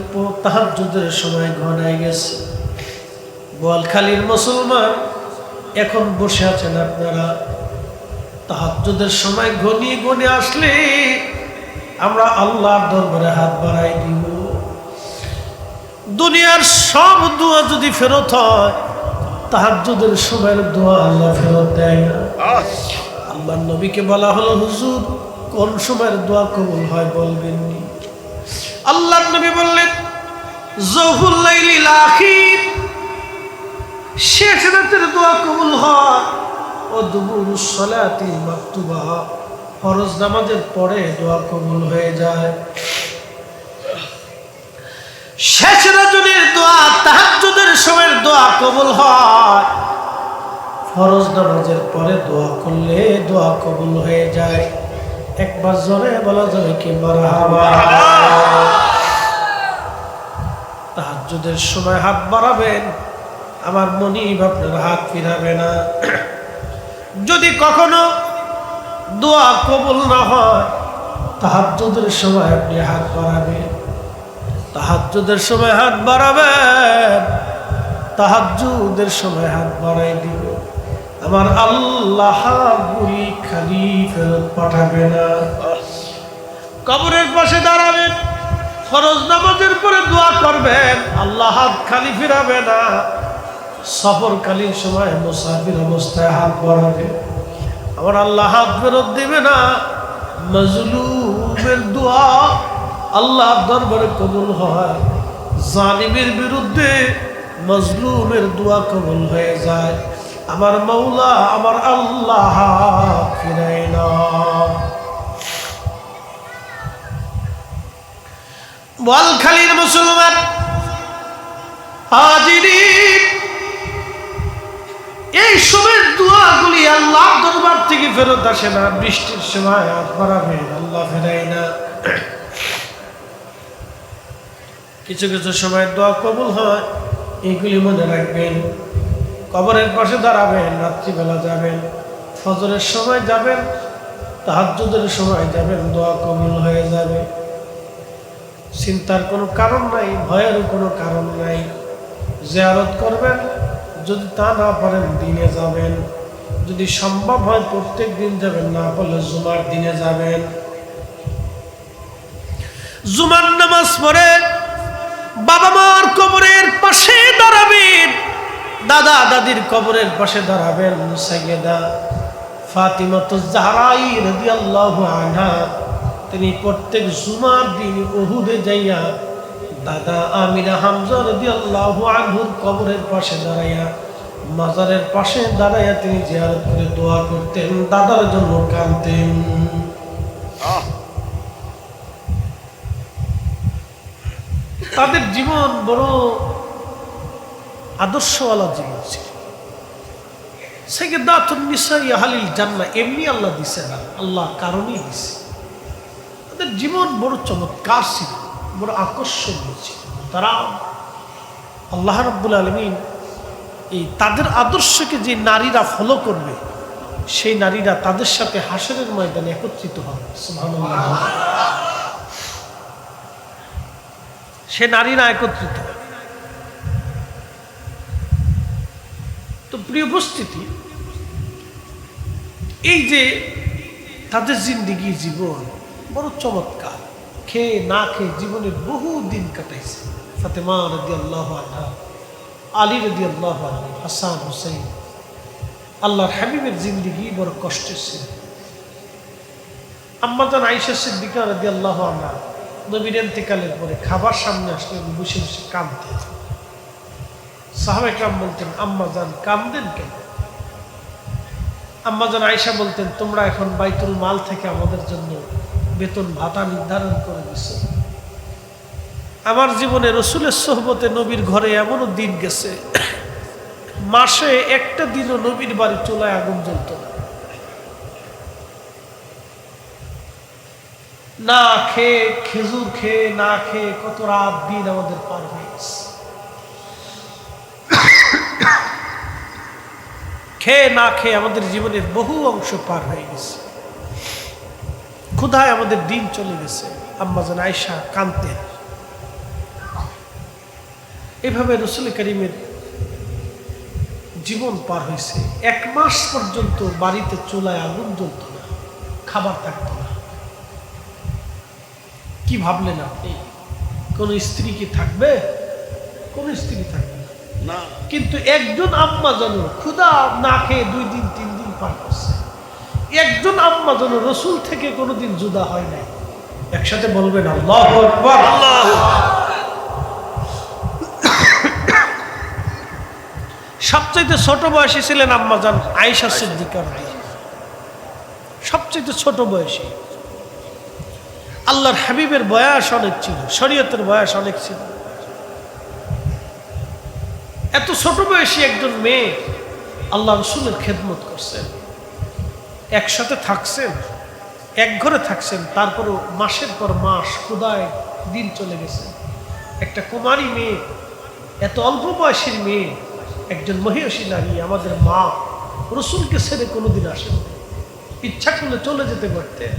তাহাজ্জুদের সময় ঘনায় গেছে, বোয়ালখালীর মুসলমান এখন বসে আছেন আপনারা, তাহাজ্জুদের সময় ঘনিয়ে ঘনিয়ে আসলে আমরা আল্লাহর দরবারে হাত বাড়াই দিব। দুনিয়ার সব দোয়া যদি ফেরত হয়, তাহাজ্জুদের সময়ের দোয়া আল্লাহ ফেরত দেয় না। আল্লাহর নবীকে বলা হলো, হুজুর কোন সময়ের দোয়া কবুল হয় বলবেন নি? আল্লাহর নবী বললেন, জহুল লাইলিল আখির, শেষ রাতের দোয়া কবুল হয়, ও দুবুরুস সালাতি মাকতুবা, ফরজ নামাজের পরে দোয়া কবুল হয়ে যায়। শেষ রাতের দোয়া, তাহাজ্জুদের সময়ের দোয়া কবুল হয়, ফরজ নামাজের পরে দোয়া করলে দোয়া কবুল হয়ে যায়। একবার জোরে বলা যাবে কি মারহাবা? তাহাজ্জুদের সময় হাত বাড়াবেন, আমার মনিব আপনার হাত ফিরাবে না। যদি কখনো দোয়া কবুল না হয়, তাহাজ্জুদের সময় আপনি হাত বাড়াবেন, তাহাজ্জুদের সময় হাত বাড়াবেন, তাহাজ্জুদের সময় হাত বাড়াই দিবে, আমার আল্লাহ গুলি খালি ফেরত পাঠাবে না। কবরের পাশে দাঁড়াবেন, ফরজ নামাজের পরে দোয়া করবেন, আল্লাহ হাত খালি ফিরাবে না। সফরকালীন সময় মুসাফির অবস্থায় হাত বাড়াবে, আমার আল্লাহ হাত ফেরত দিবে না। মাজলুমের দোয়া আল্লাহর দরবারে কবুল হয়, জালিমের বিরুদ্ধে মাজলুমের দোয়া কবুল হয়ে যায়। আমার মাওলা আমার আল্লাহ ফিরায় না। বোয়ালখালীর মুসলমান হাজিরিন, এই সময়ের দোয়াগুলি আল্লাহর দরবার থেকে ফেরত আসে না। বৃষ্টির সময় হাত বাড়াবেন, আল্লাহ ফেরায় না। কিছু কিছু সময় দোয়া কবুল হয়, এইগুলি মনে রাখবেন। কবরের পাশে দাঁড়াবেন, রাত্রিবেলা যাবেন, ফজরের সময় যাবেন, তাহাজ্জুদের সময় যাবেন, দোয়া কবুল হয়ে যাবে। চিন্তার কোনো কারণ নাই, ভয়ের কোনো কারণ নাই। জিয়ারত করবেন, যদি তা না পারেন দিনে যাবেন, যদি সম্ভব হয় প্রত্যেক দিন যাবেন, না পারলে জুমার দিনে যাবেন। জুমার নামাজ পড়ে বাবা মার কবরের পাশে দাঁড়াবেন, দাদা দাদির কবরের পাশে দাঁড়াবেন। সাইয়েদা ফাতিমাতুজ জাহরা রাদিয়াল্লাহু আনহা, তিনি প্রত্যেক জুমার দিন উহুদে যাইয়া দাদা আমিরা হামজা রাদিয়াল্লাহু আনহুর কবরের পাশে দাঁড়াইয়া, মাজারের পাশে দাঁড়াইয়া তিনি জিয়ারত করে দোয়া করতেন, দাদার জন্য কাঁদতেন। তাদের জীবন বড় আদর্শওয়ালা জীবন ছিল। সাইয়্যিদাতুন নিসা আহলিল জান্নাহ এমনি আল্লাহ দিছে না, আল্লাহ কারণেই দিছে। তাদের জীবন বড় চমৎকার ছিল, বড় আকর্ষণীয় ছিল। তারা আল্লাহ রাব্বুল আলামিন এই তাদের আদর্শকে যে নারীরা ফলো করবে, সেই নারীরা তাদের সাথে হাসরের ময়দানে একত্রিত হবে। সুবহানাল্লাহ। সে নারীরা একত্রিত হবে। তো প্রিয় উপস্থিতি, এই যে তাদের জিন্দেগি জীবন বড় চমৎকার, খেয়ে না খেয়ে জীবনের বহু দিন কাটাইছে। ফাতেমা রাদিয়াল্লাহু আনহা, আলী রাদিয়াল্লাহু আনহু, হাসান হুসাইন, আল্লাহর হাবিবের জিন্দেগি বড় কষ্টের ছিল। আম্মা জান আয়েশা সিদ্দিকা রাদিয়াল্লাহু আনহা নবীর ইন্তেকালের পরে খাবার সামনে আসলে বসে বসে কাঁদতেন। সাহাবায়ে কেরাম বলতেন, আম্মা জান কাঁদেন কেন? আম্মা জান আয়েশা বলতেন, তোমরা এখন বাইতুল মাল থেকে আমাদের জন্য বেতন ভাতা নির্ধারণ করে দিছ। আমার জীবনে রসুলের সোহবতে নবীর ঘরে এমনও দিন গেছে, মাসে একটা দিনও নবীর বাড়ি চুলায় আগুন জ্বলত না। না খেয়ে, খেজুর খেয়ে, না খেয়ে কত রাত দিন আমাদের পার হয়ে গেছে। খেয়ে না খেয়ে আমাদের জীবনের বহু অংশ পার হয়ে গেছে। ক্ষুধায় আমাদের দিন চলে গেছে। আম্মা জান আয়েশা কাঁদতেন। এভাবে রসুল করিমের জীবন পার হয়েছে। 1 মাস পর্যন্ত বাড়িতে চুলায় আগুন জ্বলত না, খাবার থাকতো না। কি ভাবলেন আপনি? কোন স্ত্রী কি থাকবে? কোন স্ত্রী থাকবে না। কিন্তু একজন আম্মা যেন ক্ষুধা না খেয়ে 2 দিন 3 দিন পার করছে। একজন আম্মা যেন রসুল থেকে কোনোদিন জুদা হয় নাই। একসাথে বলবেন আল্লাহু আকবার। সবচেয়ে ছোট বয়সী ছিলেন আম্মা জান আয়েশা সিদ্দিকা রাদিয়াল্লাহু আনহা। সবচেয়ে ছোট বয়সী। আল্লাহর হাবিবের বয়স অনেক ছিল, শরীয়তের বয়স অনেক ছিল। এত ছোট বয়সী একজন মেয়ে আল্লাহ রসুলের খেদমত করছেন, একসাথে থাকছেন, এক ঘরে থাকছেন, তারপরও মাসের পর মাস ক্ষুধায় দিন চলে গেছে। একটা কুমারী মেয়ে, এত অল্প বয়সীর মেয়ে, একজন মহিষী নারী, আমাদের মা রসুলকে ছেড়ে কোনোদিন আসেন। ইচ্ছা করলে চলে যেতে পারতেন,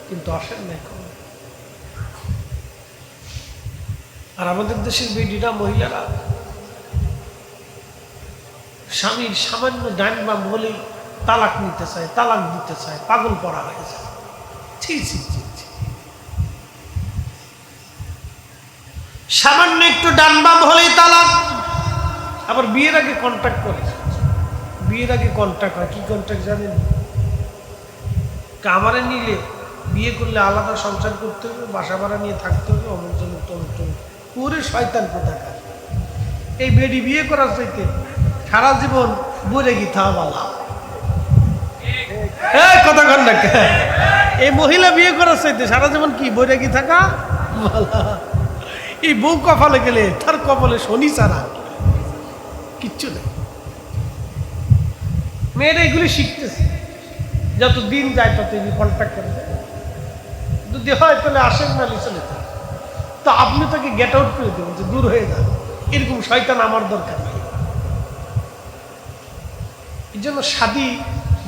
কিন্তু আসেন না এখন। আর আমাদের দেশের বেডিরা, মহিলারা স্বামীর সামান্য ডাইন বাম হলেই তালাক নিতে চায়, তালাক দিতে চায়, পাগল পড়া হয়ে যায়। ছি ছি ছি ছি। সামান্য একটু ডান বাম হলেই তালাক। আবার বিয়ের আগে কন্ট্যাক্ট করে। বিয়ের আগে কন্ট্যাক্ট হয়। কি কন্ট্যাক্ট জানেন? কামারে নিলে বিয়ে করলে আলাদা সংসার করতে হবে, বাসা ভাড়া নিয়ে থাকতে হবে, অমুক জন্য তমুক তমুক। পুরো শয়তান কোথাকার। এই বেডি বিয়ে করার চাইতে সারা জীবন বলে গিয়ে থাকালা। কথা কন না। এই মহিলা বিয়ে করার চাইতে সারা জীবন কি বইরে গিয়ে থাকা বলা। এই বউ কপালে গেলে তার কপালে শনি ছাড়া কিচ্ছু নেই। মেয়েরা এগুলি শিখতেছে, যত দিন যায় তত কন্ট্যাক্ট করে। যদি হয় তাহলে আসেন না, চলে যান। তো আপনি তাকে গেট আউট করে দেবেন যে দূর হয়ে যান, এরকম শয়তান আমার দরকার নেই। এই জন্য শাদী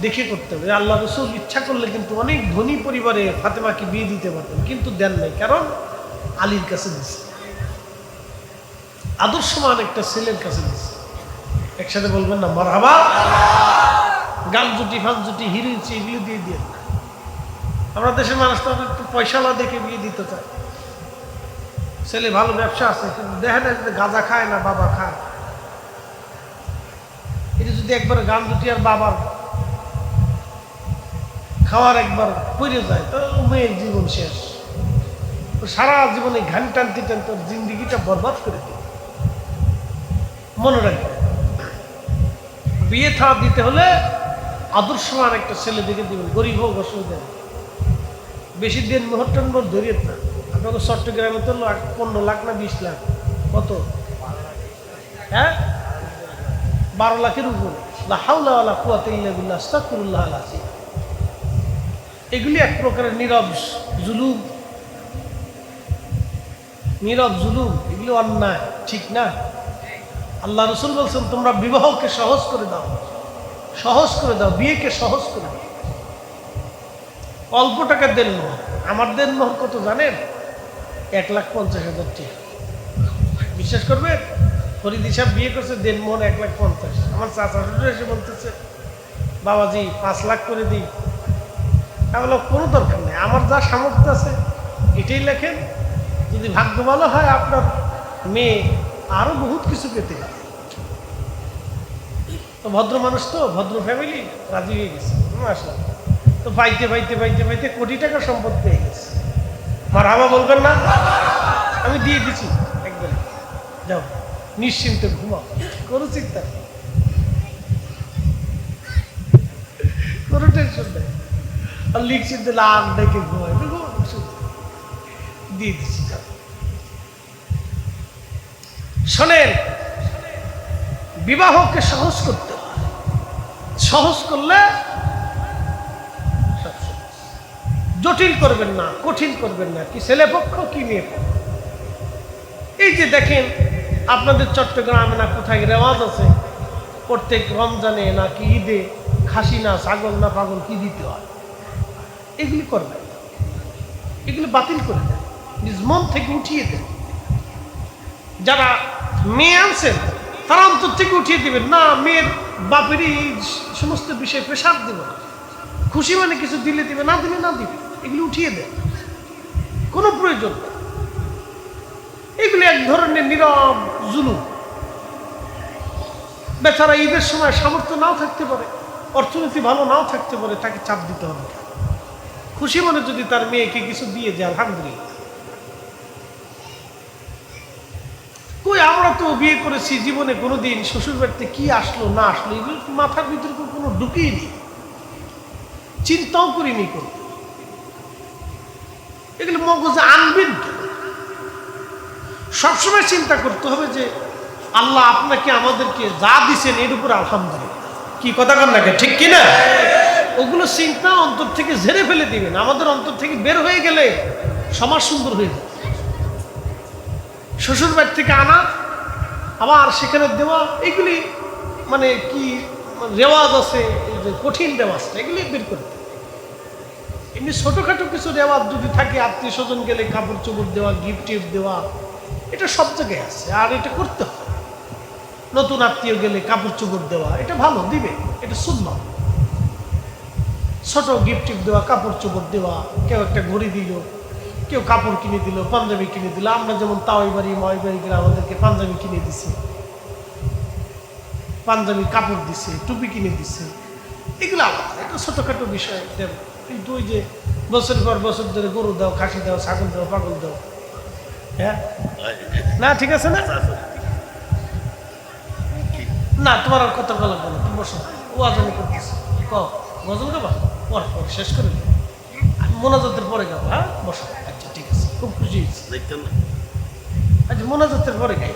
দেখে করতে হবে। আল্লাহ রসুল ইচ্ছা করলে কিন্তু অনেক ধনী পরিবারে ফাতেমাকে বিয়ে দিতে পারতেন, কিন্তু দেন নাই। কারণ আলীর কাছে দিচ্ছে, আদর্শমান একটা ছেলের কাছে দিচ্ছে। একসাথে বলবেন না মারহাবা। গান জুটি, ফান জুটি, হিরোইন এগুলো দিয়ে দিয়ে। আমরা দেশের মানুষ তো একটু পয়সাওয়ালা দেখে বিয়ে দিতে চায়। ছেলে ভালো ব্যবসা আছে, কিন্তু দেখে না যে গাঁজা খায় না বাবা খায়। এটা যদি একবার গান জুটি আর বাবার খাওয়ার একবার পড়ে যায়, তো মেয়ের জীবন শেষ। সারা জীবনে ঘান টানতে টানতে জিন্দিগি জিন্দগিটা বরবাদ করে দিবে। মনে রাখবে, বিয়ে থা দিতে হলে আদর্শমান একটা ছেলে দেখে দিবেন, গরিব হোক অসুবিধা নেই। বেশি দিন মোহরটন মোট ধরিয়ে না। আপনাকে চট্টগ্রামে তো 15 লাখ না 20 লাখ, কত? হ্যাঁ, 12 লাখের উপরে। লা হাওলা ওয়ালা কুওয়াতা ইল্লা বিল্লাহ, আস্তাগফিরুল্লাহ আল-আযীম। এগুলি এক প্রকারের নীরব জুলুম, নীরব জুলুম, এগুলি অন্যায়, ঠিক না? আল্লাহ রাসূল বলছেন তোমরা বিবাহকে সহজ করে দাও, সহজ করে দাও, বিয়েকে সহজ করে দাও। অল্প টাকা দেন মোহর, আমার দেন মোহর কত জানেন? 1,50,000 টাকা। বিশ্বাস করবেন? ফরিদি সাহেব বিয়ে করছে, দেন মোহর 1,50,000। আমার চাচা শ্বশুর এসে বলতেছে বাবাজি 5 লাখ করে দিই। আমি বললাম কোনো দরকার নেই, আমার যা সামর্থ্য আছে এটাই লেখেন। যদি ভাগ্য ভালো হয় আপনার মেয়ে আরো বহুত কিছু পেতে পারে। তো ভদ্র মানুষ, তো ভদ্র ফ্যামিলি, রাজি হয়ে গেছে। আসলাম তো পাইতে পাইতে পাইতে পাইতে কোটি টাকার সম্পদ পেয়ে গেছে। মারহাবা বলবেন না? আমি দিয়ে দিচ্ছি একদম, যাও নিশ্চিন্তে ঘুমাও, কোনো চিন্তা নেই, কোনো টেনশন নেই। আর লিখছি লাখ ডেকে ঘুমাই, দিয়ে দিচ্ছি। শোনেন, বিবাহকে সহজ করতে হয়, সহজ করলে জটিল করবেন না, কঠিন করবেন না, কি ছেলে পক্ষ কি মেয়ে পক্ষ। এই যে দেখেন আপনাদের চট্টগ্রামে না কোথায় রেওয়াজ আছে, প্রত্যেক রমজানে নাকি ঈদে খাসি না ছাগল না পাগল কি দিতে হয়। এগুলি করবেন, এগুলি বাতিল করে দেন, নিজ মন থেকে উঠিয়ে দেন। যারা মেয়ে আনছেন তারা অন্তর থেকে উঠিয়ে দিবেন না, মেয়ের বাপেরই সমস্ত বিষয়ে প্রেশার দেবে না। খুশি মানে কিছু দিলে দিবে, না দিলে না দিবে, এগুলি উঠিয়ে দেন, কোনো প্রয়োজন নেই। এগুলি এক ধরনের নীরব জুলুম। বেচারা ঈদের সময় সামর্থ্য নাও থাকতে পারে, অর্থনীতি ভালো নাও থাকতে পারে, তাকে চাপ দিতে হবে। খুশি মনে যদি তার মেয়েকে কিছু দিয়ে যায় আলহামদুলিল্লাহ। কই আমরা তো বিয়ে করেছি, জীবনে কোনোদিন শ্বশুর বাড়িতে কি আসলো না আসলো এগুলো মাথার ভিতরে কোনো ঢুকিয়ে নি, চিন্তাও করিনি কোনো। এগুলো মগজে আনবেন তো। সবসময় চিন্তা করতে হবে যে আল্লাহ আপনাকে আমাদেরকে যা দিছেন এর উপর আলহামদুলিল্লাহ। কি কথা কন না, ঠিক কিনা? ওগুলো চিন্তা অন্তর থেকে ঝেড়ে ফেলে দিবেন। আমাদের অন্তর থেকে বের হয়ে গেলে সমাজ সুন্দর হয়ে যাবে। শ্বশুর বাড়ি থেকে আনা আবার সেখানে দেওয়া, এগুলি মানে কি রেওয়াজ আছে, কঠিন রেওয়াজটা এগুলি বের করতে। এমনি ছোটখাটো কিছু রেওয়াজ যদি থাকে, আত্মীয় স্বজন গেলে কাপড় চোপড় দেওয়া, গিফট টিফট দেওয়া, এটা সব জায়গায় আছে, আর এটা করতে হয়। নতুন আত্মীয় গেলে কাপড় চোপড় দেওয়া, এটা ভালো, দিবে, এটা সুন্নাত। ছোট গিফট টিফট দেওয়া, কাপড় চোপড় দেওয়া, কেউ একটা ঘড়ি দিল, কেউ কাপড় কিনে দিল, পাঞ্জাবি কিনে দিল। আমরা যেমন তাওয়াই বাড়ি মাওয়াই বাড়ি গেলে আমাদেরকে পাঞ্জাবি কিনে দিছে, পাঞ্জাবি কাপড় দিছে, টুপি কিনে দিছে, এগুলো আলাদা, এটা ছোটখাটো বিষয়। কিন্তু ওই যে বছর পর বছর ধরে গরু দাও, খাসি দাও, ছাগল দাও, পাগল দাও, হ্যাঁ না, ঠিক আছে না? না তোমার আর কথা বলা বলো, তুমি বসো, ও আজানি করতেছে, গজল গাবা পর পর শেষ করে দেবো, মোনাজাতের পরে গাবো। হ্যাঁ বসো, আচ্ছা ঠিক আছে, খুব খুশি হয়েছি। আচ্ছা মোনাজাতের পরে গাই,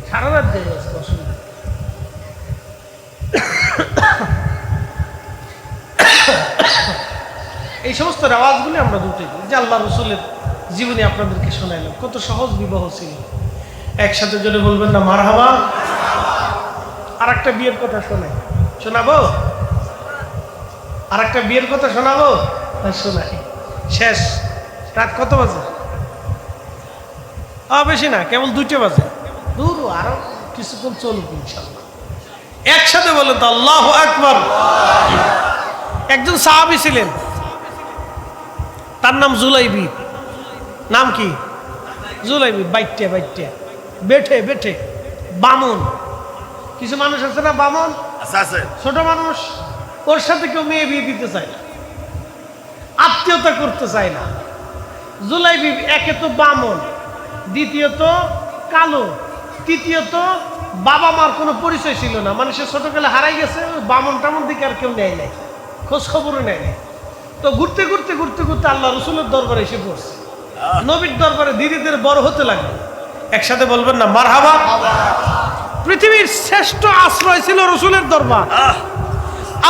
সারা রাত গাই, অসুবিধা। এই সমস্ত রেওয়াজগুলি আমরা দুটোই দিই, যে আল্লাহ রসুলের জীবনে আপনাদেরকে শোনাইলাম। কত সহজ বিবাহ ছিল, একসাথে জোরে বলবেন না মারহাবা। আর একটা বিয়ের কথা শোনাবো, আর একটা বিয়ের কথা শোনাবো, শোনাই শেষ। রাত কত বাজে? বেশি না, কেবল 2টা বাজে। দূর, আরো কিছুক্ষণ চলুক ইনশাল্লাহ। একসাথে বলেন তো আল্লাহু আকবার। একজন সাহাবী ছিলেন, তার নাম জুলাইবি। নাম কি? জুলাইবি। বাইটে বেঠে বেঠে বামন। কিছু মানুষ আছে না বামন, ছোট মানুষ, ওর সাথে কেউ মেয়ে বিয়ে দিতে চায় না, আত্মীয়তা করতে চায় না। জুলাইবি একে তো বামন, দ্বিতীয়ত কালো, তৃতীয়ত বাবা মার কোনো পরিচয় ছিল না, মানুষের ছোটকালে হারাই গেছে, বামন টামন দিকে আর কেউ নেয় নাই, খোঁজ খবরও নেয় নাই। তো ঘুরতে ঘুরতে ঘুরতে ঘুরতে আল্লাহ রসুলের দরবারে এসে পড়ছে, নবীর দরবারে ধীরে ধীরে বড় হতে লাগলো। একসাথে বলবেন না মারহাবা। পৃথিবীর শ্রেষ্ঠ আশ্রয় ছিল রসুলের দরবার।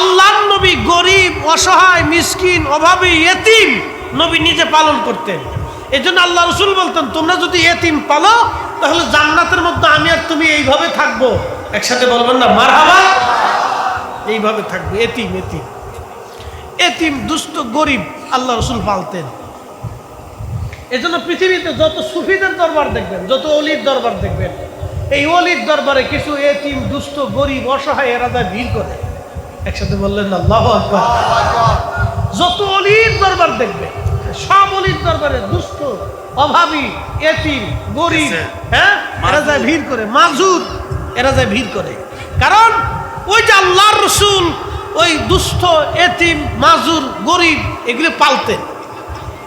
আল্লাহর নবী গরিব, অসহায়, মিসকিন, অভাবী, এতিম নবী নিজে পালন করতেন। এই জন্য আল্লাহ রসুল বলতেন, তোমরা যদি এতিম পালো তাহলে জান্নাতের মধ্যে আমি আর তুমি এইভাবে থাকবো। একসাথে বলবেন না মারহাবা। এইভাবে থাকবে, এতিম এতিম এতিম, দুস্থ, গরিব আল্লাহ রসুল পালতেন। এজন্য পৃথিবীতে যত সুফিদের দরবার দেখবেন, যত অলির দরবার দেখবেন, এই অলির দরবারে কিছু এতিম, দুস্থ, গরিব, অসহায় এরা যায় ভিড় করে। একসাথে বললেন না আল্লাহু আকবার। যত অলির দরবার দেখবেন, সব অলির দরবারে দুস্থ, অভাবী, এতিম, গরিব, হ্যাঁ, এরা যায় ভিড় করে, মাজুর এরা যায় ভিড় করে। কারণ ওই যে আল্লাহর রসুল ওই দুস্থ, এতিম, মাজুর, গরিব এগুলো পালতেন,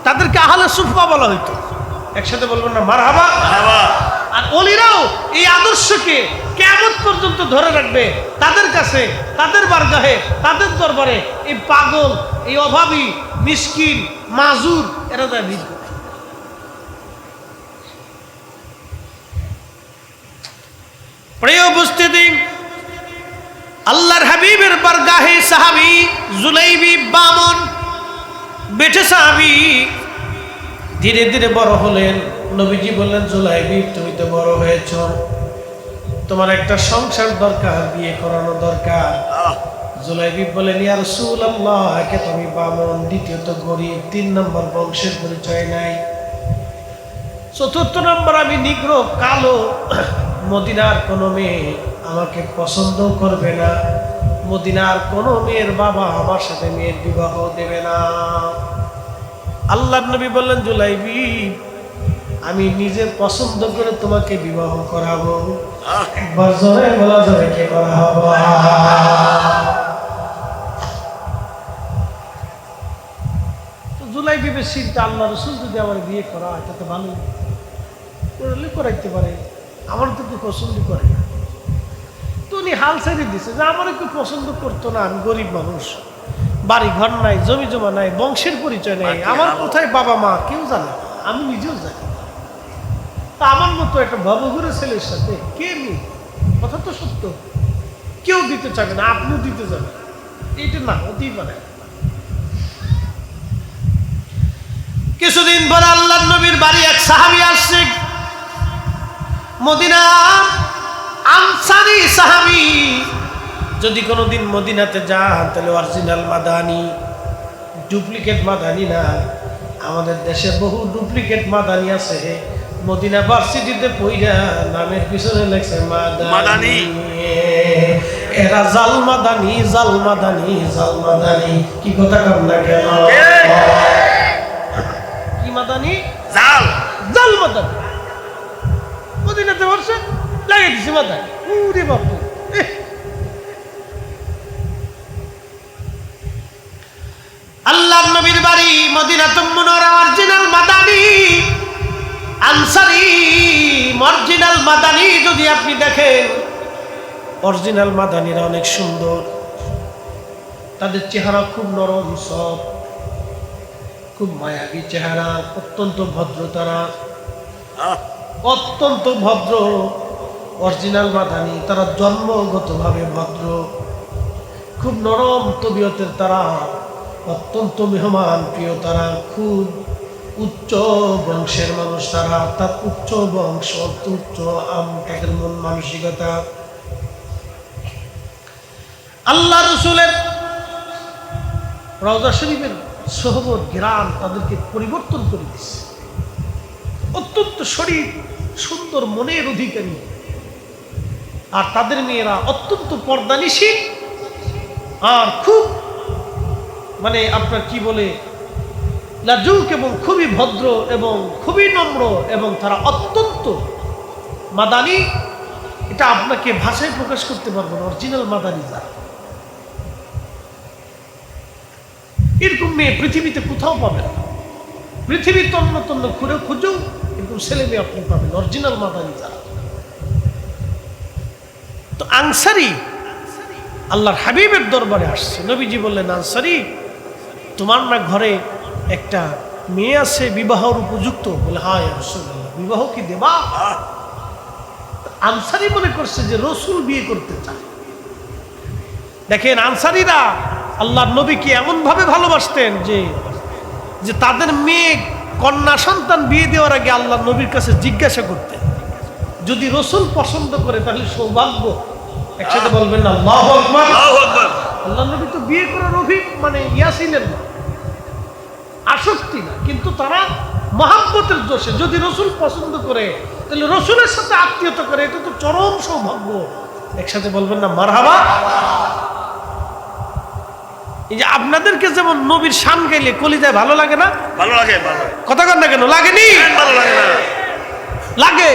তাদেরকে আহলে সুফা বলা হইতো। একসাথে বলবেন না মারহাবা। আর অলিরাও এই আদর্শকে কিয়ামত পর্যন্ত ধরে রাখবে। তাদের কাছে, তাদের বারগাহে, তাদের দরবারে এই পাগল, এই অভাবী, মিসকিন, মাজুর এরা যায় ভিড় করে। প্রিয় উপস্থিতি, আল্লাহর হাবিবের বারগাহে সাহাবী জুলাইবি বামন বেটে সাহাবী ধীরে ধীরে বড় হলেন। নবীজি বললেন, জুলাইবি তুমি তো বড় হয়েছ, তোমার একটা সংসার দরকার, বিয়ে করানো দরকার। জুলাইবি বলেন, ইয়া রাসূলুল্লাহ, একে তুমি বামন, দ্বিতীয়ত গরিব, 3 নম্বর বংশের পরিচয় নাই, 4র্থ নম্বর আমি নিগ্র, কালো, মদিনার কোনো মেয়ে আমাকে পছন্দ করবে না, মদিনার কোনো মেয়ের বাবা আমার সাথে মেয়ের বিবাহ দেবে না। আল্লাহর নবী বললেন, জুলাইবি আমি নিজের পছন্দ করে তোমাকে বিবাহ করাবো। একবার জোরে বলা যাবে কে করা হবে? তো জুলাইবি চিন্তা, আল্লাহ রসুল যদি আমার বিয়ে করা হয় তাতে ভালো, করলে করাইতে পারে, আমার তো কেউ পছন্দ করে না। তো উনি হাল ছেড়ে দিছে যে আমার কেউ পছন্দ করতো না, আমি গরিব মানুষ, বাড়ি ঘর নাই, জমি জমা নাই, বংশের পরিচয় নেই, আমার কোথায় বাবা মা কেউ জানে, আমি নিজেও জানি। তা আমার মতো একটা ভবঘুরে ছেলের সাথে কে নেই, কথা তো সত্য, কেউ দিতে চাবে না, আপনিও দিতে যাবেন, এইটা না হতেই পারে। কিছুদিন পরে আল্লাহর নবীর বাড়ি এক সাহাবী আসছে, মদিনা আনসারী সাহাবী। যদি কোনোদিন মদিনাতে যান তাহলে অরিজিনাল মাদানি, ডুপ্লিকেট মাদানি না। আমাদের দেশে বহু ডুপ্লিকেট মাদানি আছে, মদিনা ভার্সিটিতে পড়া নামের পিছনে লেখছে মাদানি, এরা জাল মাদানি, জাল মাদানি, জাল মাদানি। কি কথা কম না কেন? কি মাদানি? জাল, জাল মাদানি। মদিনাতে বসে লাগিয়ে দিছে মাদানি, উরে বাপু। আল্লাহর নবীর বাড়ি মদিনাতুল মুনাওয়ারা, অরিজিনাল মাদানি, আনসারী অরিজিনাল মাদানি। যদি আপনি দেখেন অরিজিনাল মাদানিরা অনেক সুন্দর, তাদের চেহারা খুব নরম, সব খুব মায়াবী চেহারা, অত্যন্ত ভদ্র, তারা অত্যন্ত ভদ্র। অরিজিনাল মাদানি, তারা জন্মগতভাবে ভদ্র, খুব নরম তবিয়তের, তারা অত্যন্ত মেহমান প্রিয়, তারা খুব উচ্চ বংশের মানুষ, তারা অর্থাৎ উচ্চ বংশ, উচ্চ তাদের মন মানসিকতা। আল্লাহ রসুলের রওজা শরীফের সোহবত, ঘ্রাণ তাদেরকে পরিবর্তন করে দিচ্ছে। অত্যন্ত শরীর সুন্দর, মনের অধিকারী। আর তাদের মেয়েরা অত্যন্ত পর্দানিশীল আর খুব মানে আপনার কি বলে লাজুক এবং খুবই ভদ্র এবং খুবই নম্র, এবং তারা অত্যন্ত মাদানি। এটা আপনাকে ভাষায় প্রকাশ করতে পারবো না, অরিজিনাল মাদানি যারা, এরকম মেয়ে পৃথিবীতে কোথাও পাবে না। পৃথিবীর তন্ন তন্ন ঘুরে খুঁজেও কিন্তু ছেলে মেয়ে আপনি পাবেন, অরিজিনাল মাদানী যারা। তো আনসারী আল্লাহর হাবিবের দরবারে আসছে। নবীজি বললেন, আনসারী তোমার না ঘরে একটা মেয়ে আছে বিবাহর উপযুক্ত? বলে, হ্যাঁ ইয়া রাসূলুল্লাহ, বিবাহ কি দেবা? আনসারী মনে করছে যে রসুল বিয়ে করতে চায়। দেখেন আনসারীরা আল্লাহর নবীকে এমন ভাবে ভালোবাসতেন যে তাদের মেয়ে কন্যা সন্তান বিয়ে দেওয়ার আগে আল্লাহর নবীর কাছে জিজ্ঞাসা করতেন, যদি রসুল পছন্দ করে তাহলে সৌভাগ্য। একসাথে বলবেন না আল্লাহু আকবার। আল্লাহর নবী তো বিয়ে করার ইয়া ছিলেন না, আসক্তি না, কিন্তু তারা মহাব্বতের দোষে যদি রসুল পছন্দ করে তাহলে রসুলের সাথে আত্মীয়তা করে, এটা তো চরম সৌভাগ্য। একসাথে বলবেন না মারহাবা। এই যে আপনাদেরকে যেমন নবীর শান গাইলে কলিজায় ভালো লাগে না? ভালো লাগে, ভালো কথা কন না কেন? লাগেনি? ভালো লাগে না? লাগে।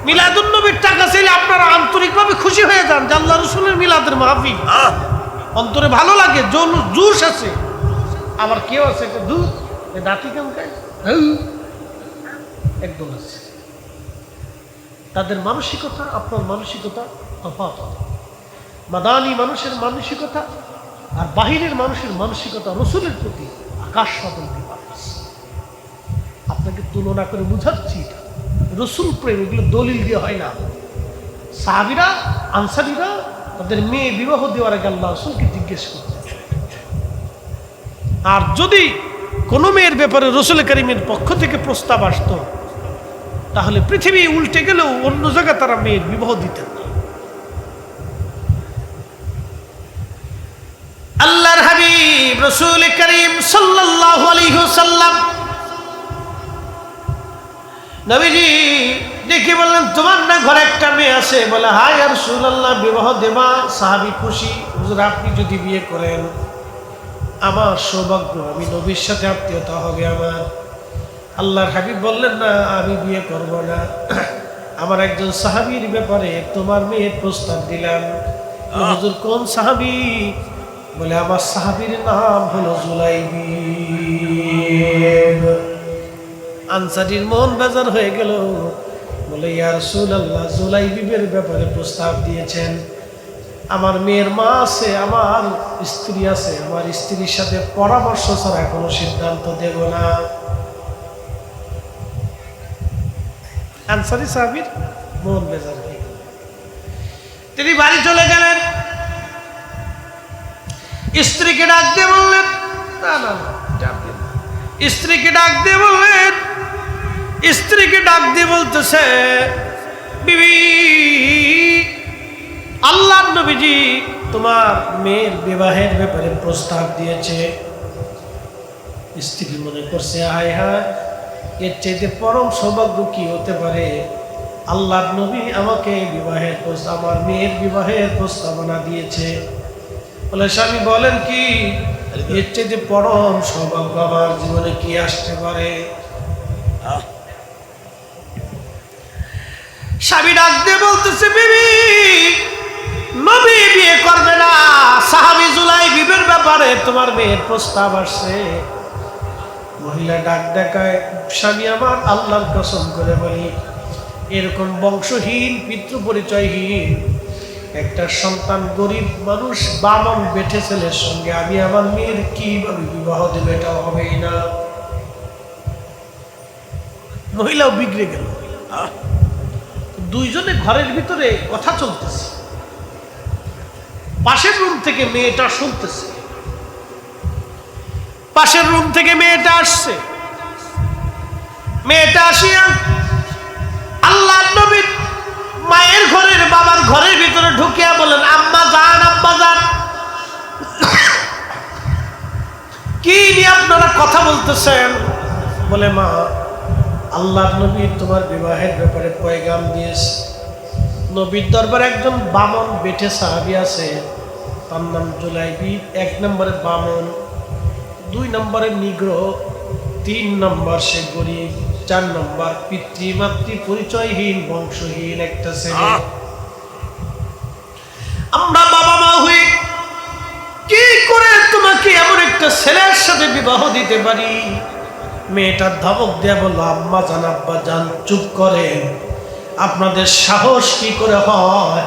মিলাদুন নবীর টাকা চাইলে আপনারা আন্তরিকভাবে খুশি হয়ে যান যে আল্লাহ রসুলের মিলাদের মাহফিল, অন্তরে ভালো লাগে, জোশ আছে। আবার কেউ আছে একটা দুধ দাঁতি কেমন খায় একদম আছে। তাদের মানসিকতা আপনার মানসিকতা তফাৎ। মাদানী মানুষের মানসিকতা আর বাহিরের মানুষের মানসিকতা রসুলের প্রতি আকাশ পাতাল ডিফারেন্স। আপনাকে তুলনা করে বুঝাচ্ছি, রসুল প্রেম এগুলো দলিল দিয়ে হয় না। সাহাবীরা আনসারীরা তাদের মেয়ে বিবাহ দেওয়ার আগে আল্লাহ রসুলকে জিজ্ঞেস করতেন। আর যদি কোনো মেয়ের ব্যাপারে রসুল করিমের পক্ষ থেকে প্রস্তাব আসতো তাহলে পৃথিবী উল্টে গেলেও অন্য জায়গায় তারা মেয়ের বিবাহ দিতেন না। আল্লাহর হাবিব রসুল করিম সাল্লাল্লাহু আলাইহি ওয়াসাল্লাম নবীজি দেখে বললেন, তোমার না ঘরে একটা মেয়ে আছে? বলে, হ্যাঁ ইয়া রাসূলুল্লাহ, বিবাহ দেবা। সাহাবী খুশি, হুজুর আপনি যদি বিয়ে করেন আমার সৌভাগ্য, আমি নবীর সাথে আত্মীয়তা হবে আমার। আল্লাহর হাবিব বললেন, না আমি বিয়ে করব না, আমার একজন সাহাবীর ব্যাপারে তোমার মেয়ের প্রস্তাব দিলাম। হুজুর কোন সাহাবী? বলে, আমার সাহাবীর নাম হলো জুলাইবিব। আনসারীর মন বেজার হয়ে গেল, বলে, ইয়া রাসূলুল্লাহ, জুলাইবিবের ব্যাপারে প্রস্তাব দিয়েছেন। আমার মেয়ের মা আছে, আমার স্ত্রী আছে, আমার স্ত্রীর সাথে পরামর্শ ছাড়া কোনো সিদ্ধান্ত দেব না। আনসারী সাহাবীর মন বেজার হয়ে গেল। তিনি বাড়ি চলে গেলেন, স্ত্রীকে ডাক দিয়ে বললেন, না না না, স্ত্রীকে ডাক দিয়ে বললেন, স্ত্রীকে ডাক দিয়ে বলতেছে, বিবি, আল্লাহর নবীজি তোমার মেয়ের বিবাহের ব্যাপারে প্রস্তাব দিয়েছে। স্ত্রী মনে করছে, হায় হায়, এর চাইতে পরম সৌভাগ্য কি হতে পারে? আল্লাহর নবী আমাকে বিবাহের প্রস্তাব, আমার মেয়ের বিবাহের প্রস্তাবনা দিয়েছে। বলে, স্বামী বলেন কি? এর চাইতে পরম সৌভাগ্য আমার জীবনে কি আসতে পারে? স্বামী ডাক দিয়ে বলতেছে, বিবি, নবী বিয়ে করবে না, সাহাবী জুলাইবিবের ব্যাপারে তোমার মেয়ের প্রস্তাব আসছে। মহিলা ডাক দেখায়, স্বামী আমার, আল্লাহর কসম করে বলি, এরকম বংশহীন পিতৃ পরিচয়হীন একটা সন্তান, গরিব মানুষ, বামন বেঠে ছেলের সঙ্গে আমি আমার মেয়ের কিভাবে বিবাহ দেব? এটা হবেই না। মহিলাও বিগড়ে গেল। দুইজনে ঘরের ভিতরে কথা চলতেছে, পাশের রুম থেকে মেয়েটা শুনতেছে, পাশের রুম থেকে মেয়েটা আসছে। মেয়েটা আসিয়া আল্লাহর নবীর মায়ের ঘরের, বাবার ঘরের ভিতরে ঢুকিয়া বলেন, আম্মা জান, আব্বা জান, কি নিয়ে আপনারা কথা বলতেছেন? বলে, মা, আল্লাহর নবী তোমার বিবাহের ব্যাপারে পয়গাম দিয়েছে। নবীর দরবারে একজন বামন বেঠে সাহাবী আছে, তার নাম জুলাইবিব। 1 নম্বরে বামন, 2 নম্বরে নিগ্রো, 3 নম্বর সে গরিব, 4 নম্বর পিতৃমাতৃ পরিচয়হীন বংশহীন একটা ছেলে। আমরা বাবা মা হয়ে কি করে তোমাকে এমন একটা ছেলের সাথে বিবাহ দিতে পারি? মেয়েটা ধমক দিয়ে বলল, আম্মা জান, আব্বা জান, চুপ করেন, আপনাদের সাহস কি করে হয়?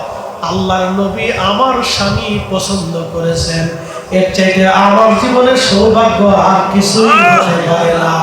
আল্লাহর নবী আমার স্বামী পছন্দ করেছেন, এর চাইতে আমার জীবনের সৌভাগ্য আর কিছুই হতে পারে না।